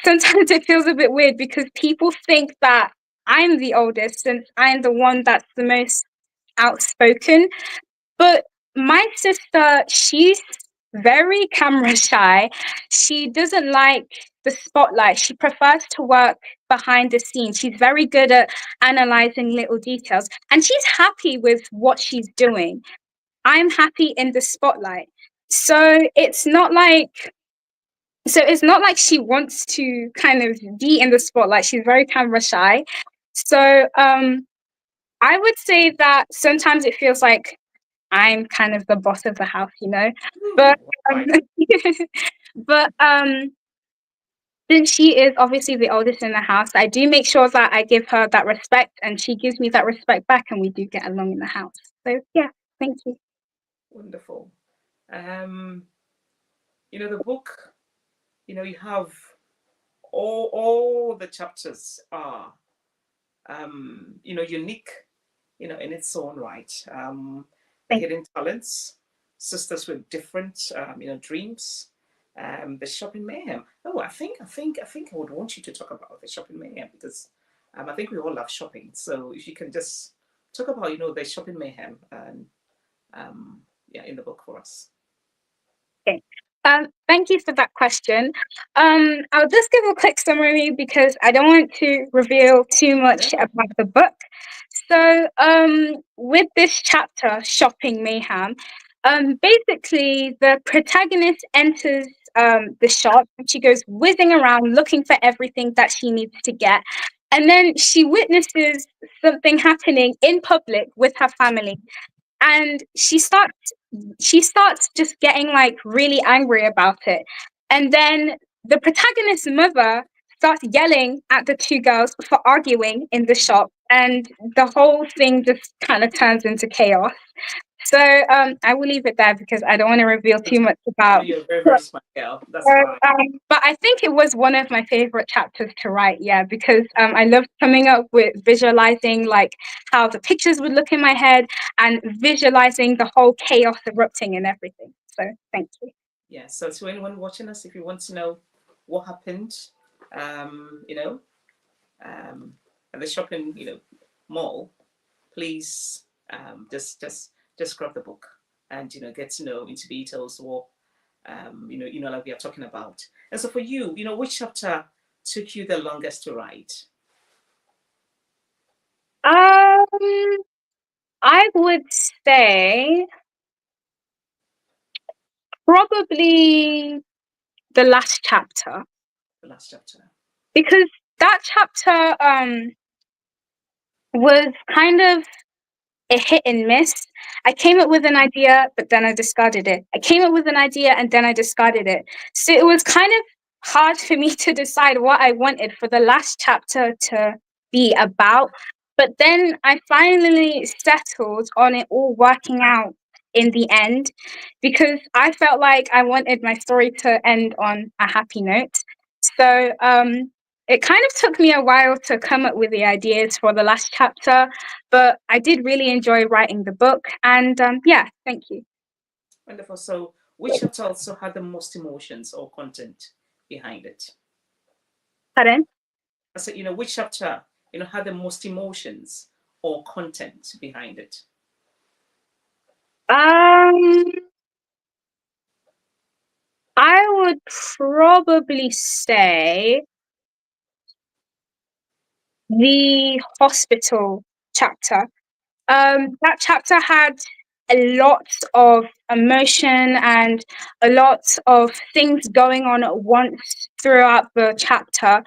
sometimes it feels a bit weird because people think that I'm the oldest since I'm the one that's the most outspoken. But my sister, she's very camera shy. She doesn't like the spotlight. She prefers to work behind the scenes. She's very good at analyzing little details, and she's happy with what she's doing. I'm happy in the spotlight. So it's not like she wants to kind of be in the spotlight. She's very camera shy. So I would say that sometimes it feels like I'm kind of the boss of the house, But Right. but since she is obviously the oldest in the house, I do make sure that I give her that respect, and she gives me that respect back, and we do get along in the house. So yeah, thank you. Wonderful. The book, you have all the chapters are unique, in its own right. The hidden talents, sisters with different dreams, the shopping mayhem. Oh, I think I would want you to talk about the shopping mayhem, because I think we all love shopping. So if you can just talk about the shopping mayhem and in the book for us. Okay. Thank you for that question. I'll just give a quick summary because I don't want to reveal too much about the book. So, with this chapter, Shopping Mayhem, basically the protagonist enters the shop and she goes whizzing around looking for everything that she needs to get. And then she witnesses something happening in public with her family. And she starts just getting really angry about it. And then the protagonist's mother starts yelling at the 2 girls for arguing in the shop, and the whole thing just kind of turns into chaos. So I will leave it there because I don't want to reveal too much I know about. you're a very, very smart girl. That's fine. But I think it was one of my favorite chapters to write, yeah, because I loved coming up with visualizing like how the pictures would look in my head and visualizing the whole chaos erupting and everything. So thank you. Yeah. So to anyone watching us, if you want to know what happened, you know, at the shopping, mall, please just grab the book and get to know into details what like we are talking about. And so for you, which chapter took you the longest to write? I would say probably the last chapter, The last chapter. because that chapter was kind of a hit and miss. I came up with an idea, but then I discarded it. I came up with an idea and then I discarded it. So it was kind of hard for me to decide what I wanted for the last chapter to be about. But then I finally settled on it all working out in the end, because I felt like I wanted my story to end on a happy note. So it kind of took me a while to come up with the ideas for the last chapter, but I did really enjoy writing the book. And yeah, thank you. Wonderful. So which chapter also had the most emotions or content behind it? Pardon? I said, which chapter, had the most emotions or content behind it? Um, I would probably say the hospital chapter. That chapter had a lot of emotion and a lot of things going on at once throughout the chapter.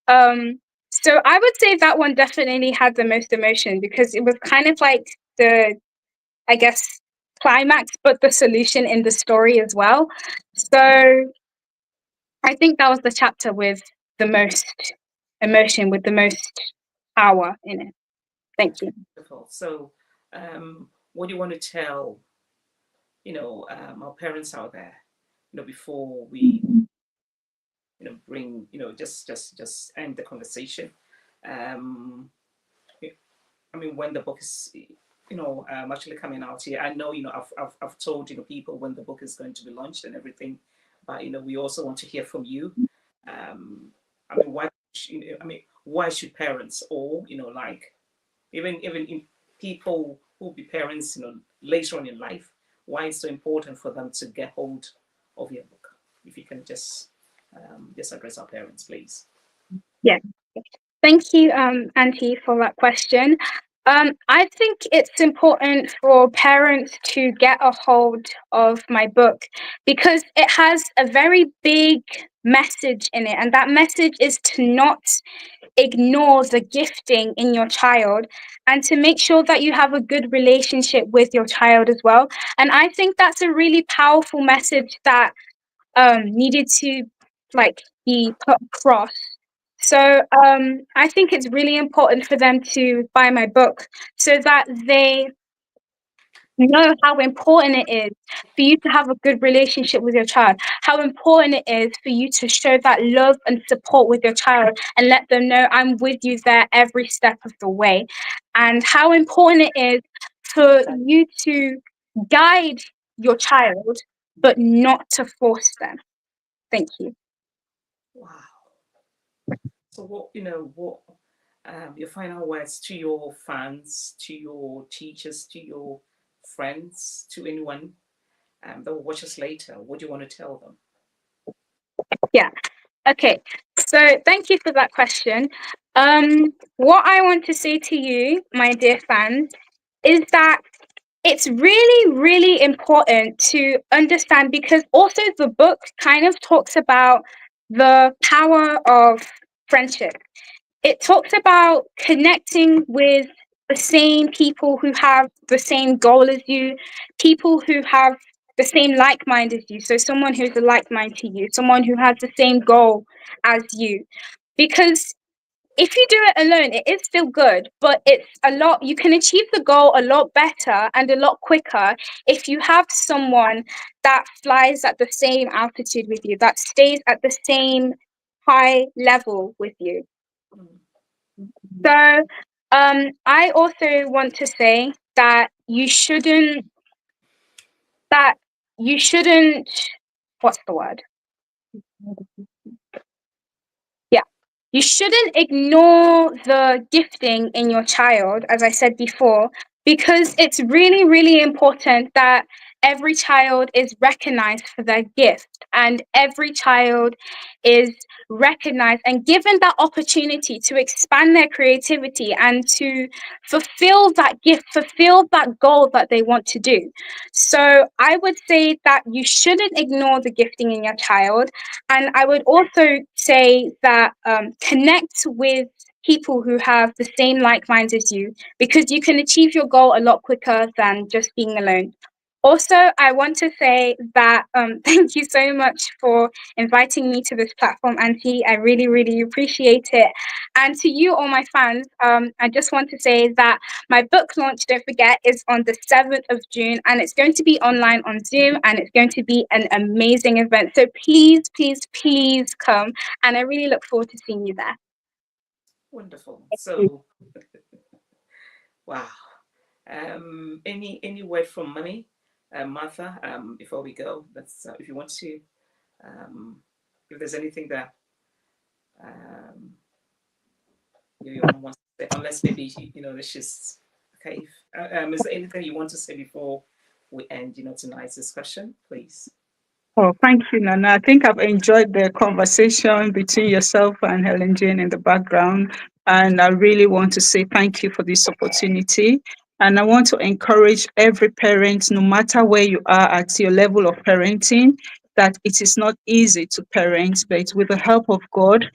So I would say that one definitely had the most emotion because it was kind of like the, I guess, climax, but the solution in the story as well. So I think that was the chapter with the most emotion, with the most power in it. Thank you. Wonderful. So what do you want to tell, our parents out there, before we, bring, just end the conversation? Um, I mean, when the book is, actually coming out here, I know, I've told, people when the book is going to be launched and everything, but, we also want to hear from you. I mean, why should parents or, like, even in people who be parents, later on in life, why it's so important for them to get hold of your book? If you can just address our parents, please. Yeah. Thank you, Auntie, for that question. I think it's important for parents to get a hold of my book because it has a very big message in it. And that message is to not ignore the gifting in your child and to make sure that you have a good relationship with your child as well. And I think that's a really powerful message that needed to like be put across. So I think it's really important for them to buy my book so that they know how important it is for you to have a good relationship with your child, how important it is for you to show that love and support with your child and let them know I'm with you there every step of the way, and how important it is for you to guide your child but not to force them. Thank you. Wow. So what your final words to your fans, to your teachers, to your friends, to anyone that will watch us later? What do you want to tell them? Yeah. Okay. So thank you for that question. What I want to say to you, my dear fans, is that it's really, really important to understand, because also the book kind of talks about the power of friendship. It talks about connecting with the same people who have the same goal as you, people who have the same like mind as you. So, someone who's a like mind to you, someone who has the same goal as you. Because if you do it alone, it is still good, but it's a lot, you can achieve the goal a lot better and a lot quicker if you have someone that flies at the same altitude with you, that stays at the same high level with you. So I also want to say that you shouldn't, what's the word? Yeah. You shouldn't ignore the gifting in your child, as I said before, because it's really, really important that every child is recognized for their gift and every child is recognized and given that opportunity to expand their creativity and to fulfill that gift, fulfill that goal that they want to do. So I would say that you shouldn't ignore the gifting in your child. And I would also say that connect with people who have the same like minds as you, because you can achieve your goal a lot quicker than just being alone. Also, I want to say that thank you so much for inviting me to this platform, Auntie. I really, really appreciate it. And to you, all my fans, I just want to say that my book launch, don't forget, is on the 7th of June, and it's going to be online on Zoom, and it's going to be an amazing event. So please, please, please come. And I really look forward to seeing you there. Wonderful. So, wow. Any word from Mummy, Martha? Before we go, that's if you want to, if there's anything that your mom wants to say, unless maybe it's just okay. Is there anything you want to say before we end? Tonight's discussion, please. Oh, thank you, Nana. I think I've enjoyed the conversation between yourself and Helen-Jane in the background. And I really want to say thank you for this opportunity. And I want to encourage every parent, no matter where you are at your level of parenting, that it is not easy to parent, but with the help of God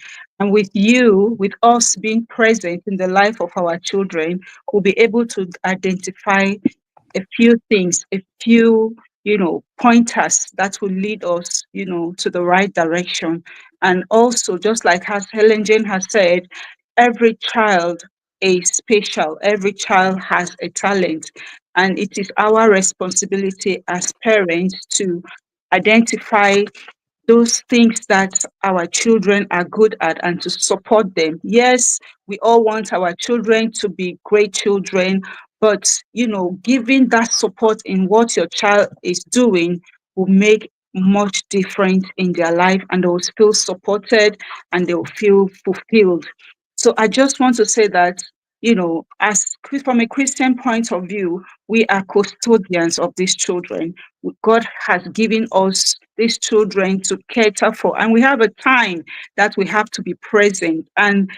and with you, with us being present in the life of our children, we'll be able to identify a few things, a few, pointers that will lead us, to the right direction. And also, just like as Helen Jane has said, every child is special, every child has a talent. And it is our responsibility as parents to identify those things that our children are good at and to support them. Yes, we all want our children to be great children, but giving that support in what your child is doing will make much difference in their life, and they will feel supported and they will feel fulfilled. So I just want to say that, as from a Christian point of view, we are custodians of these children. God has given us these children to cater for, and we have a time that we have to be present. And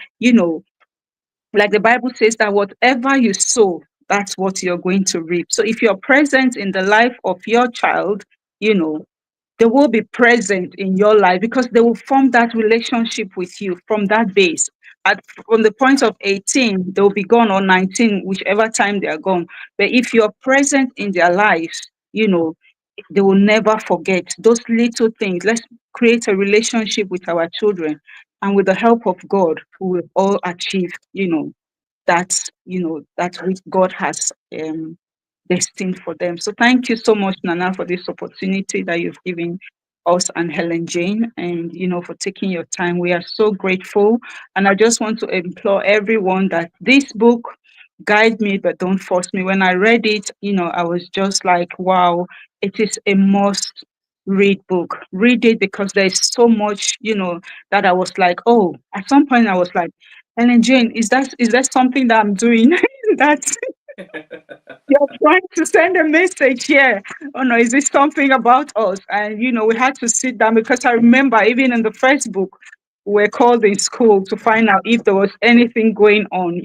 like the Bible says, that whatever you sow, that's what you're going to reap. So if you're present in the life of your child, they will be present in your life because they will form that relationship with you from that base. From the point of 18, they'll be gone, or 19, whichever time they are gone. But if you're present in their lives, they will never forget those little things. Let's create a relationship with our children. And with the help of God, we will all achieve, that, that which God has destined for them. So thank you so much, Nana, for this opportunity that you've given us and Helen-Jane, and for taking your time. We are so grateful. And I just want to implore everyone that this book, Guide Me But Don't Force Me, when I read it, I was just like, wow, it is a must read book. Read it because there's so much, that I was like, oh, at some point I was like, Helen-Jane, is that something that I'm doing? That's you're trying to send a message here. Oh no, is this something about us? And we had to sit down because I remember even in the first book, we were called in school to find out if there was anything going on.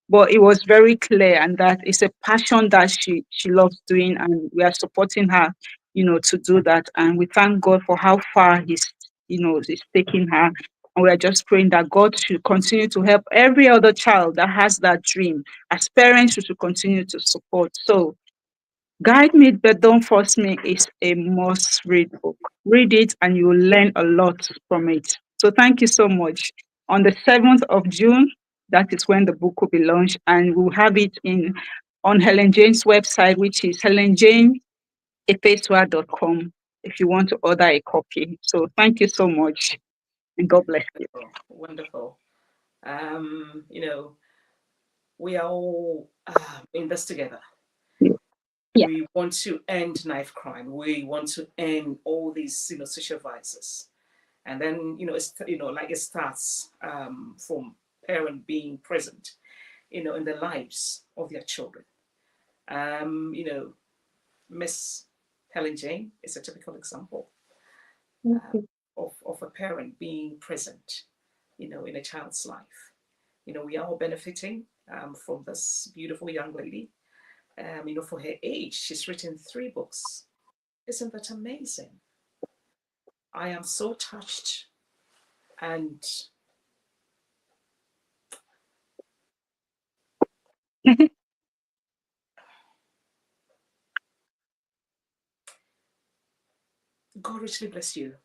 But it was very clear, and that it's a passion that she loves doing, and we are supporting her, to do that. And we thank God for how far he's taking her. And we are just praying that God should continue to help every other child that has that dream. As parents, we should continue to support. So, Guide Me But Don't Force Me is a must read book. Read it and you will learn a lot from it. So, thank you so much. on the 7th of June. That is when the book will be launched, and we'll have it on Helen Jane's website, which is Helen-Jane Efesoa.com, if you want to order a copy. So thank you so much, and God bless you. Wonderful. You know, we are all in this together. Yeah. We want to end knife crime. We want to end all these, social vices. And then, it starts from parent being present, in the lives of their children. Miss Helen-Jane is a typical example of a parent being present, in a child's life. We are all benefiting from this beautiful young lady. For her age, she's written 3 books. Isn't that amazing? I am so touched. And God richly bless you.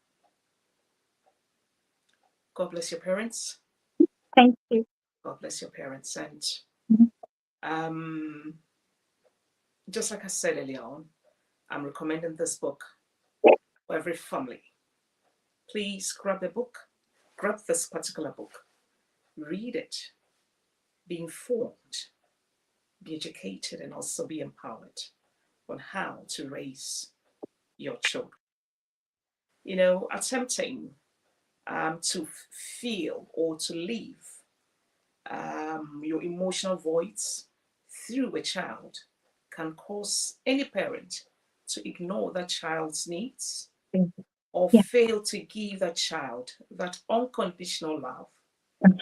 God bless your parents. Thank you. God bless your parents. And Mhm. just like I said earlier on, I'm recommending this book for every family. Please grab the book, grab this particular book, read it, be informed, be educated, and also be empowered on how to raise your children. Attempting to feel or to leave your emotional voids through a child can cause any parent to ignore that child's needs or Yeah. fail to give that child that unconditional love,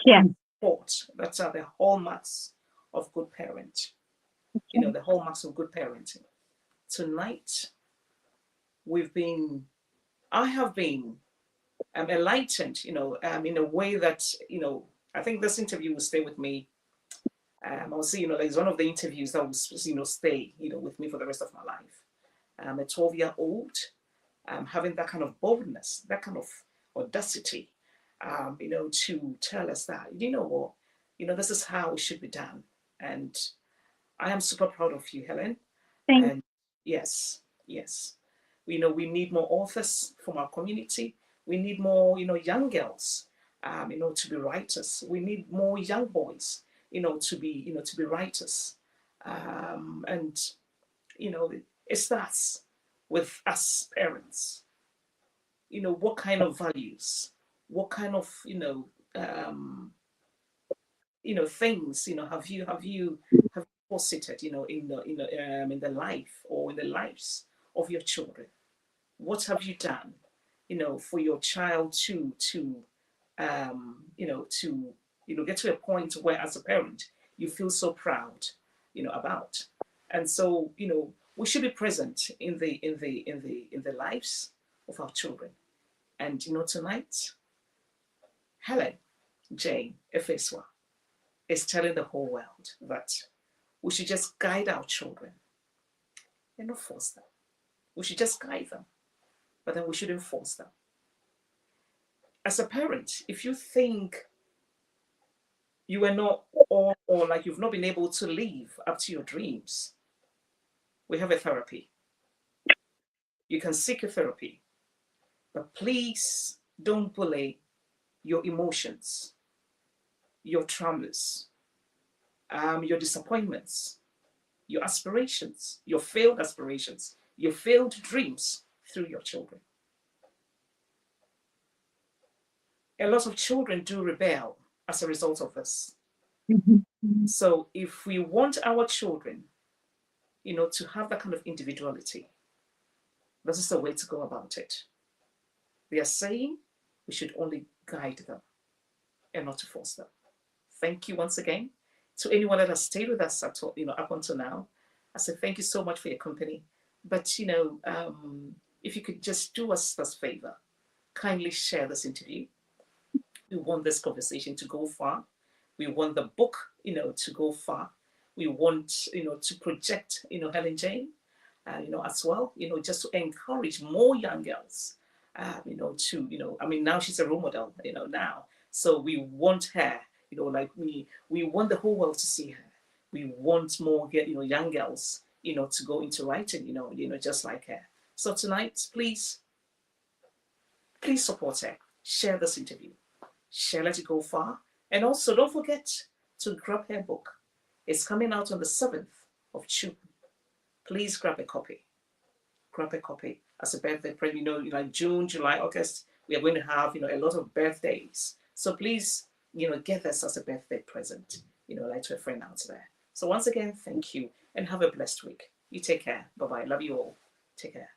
Yeah. support. That are the hallmarks of good parent. The hallmarks of good parenting. Tonight, I have been enlightened, in a way that, I think this interview will stay with me. I'll say, it's one of the interviews that will, stay, with me for the rest of my life. A 12-year-old, having that kind of boldness, that kind of audacity, to tell us that, what, this is how it should be done. And I am super proud of you, Helen. Thank And yes, yes. We need more authors from our community. We need more, young girls, to be writers. We need more young boys, to be writers. And, it starts with us parents. What kind of values, what kind of, things, have you posited, in the life or in the lives of your children? What have you done, for your child to get to a point where, as a parent, you feel so proud, about. And so, we should be present in the lives of our children. And tonight, Helen-Jane Efesoa is telling the whole world that we should just guide our children and not force them. We should just guide them, but then we shouldn't force them. As a parent, if you think you are not, or like you've not been able to live up to your dreams, we have a therapy. You can seek a therapy, but please don't bully your emotions, your traumas, your disappointments, your aspirations, your failed aspirations, your failed dreams through your children. A lot of children do rebel as a result of this. you. So if we want our children, to have that kind of individuality, this is the way to go about it. They are saying we should only guide them and not to force them. Thank you once again to anyone that has stayed with us up until now. I said thank you so much for your company. But if you could just do us this favor, kindly share this interview. We want this conversation to go far. We want the book, to go far. We want, to project, Helen-Jane, as well, just to encourage more young girls, now she's a role model, now, So we want her, like we want the whole world to see her. We want more, young girls, to go into writing, just like her. So tonight, please support her. Share this interview. Share, let it go far. And also, don't forget to grab her book. It's coming out on the 7th of June. Please grab a copy. Grab a copy as a birthday present. Like June, July, August, we are going to have, a lot of birthdays. So please, get this as a birthday present, like to a friend out there. So once again, thank you and have a blessed week. You take care. Bye-bye. Love you all. Take care.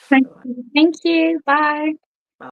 Thank you. Bye.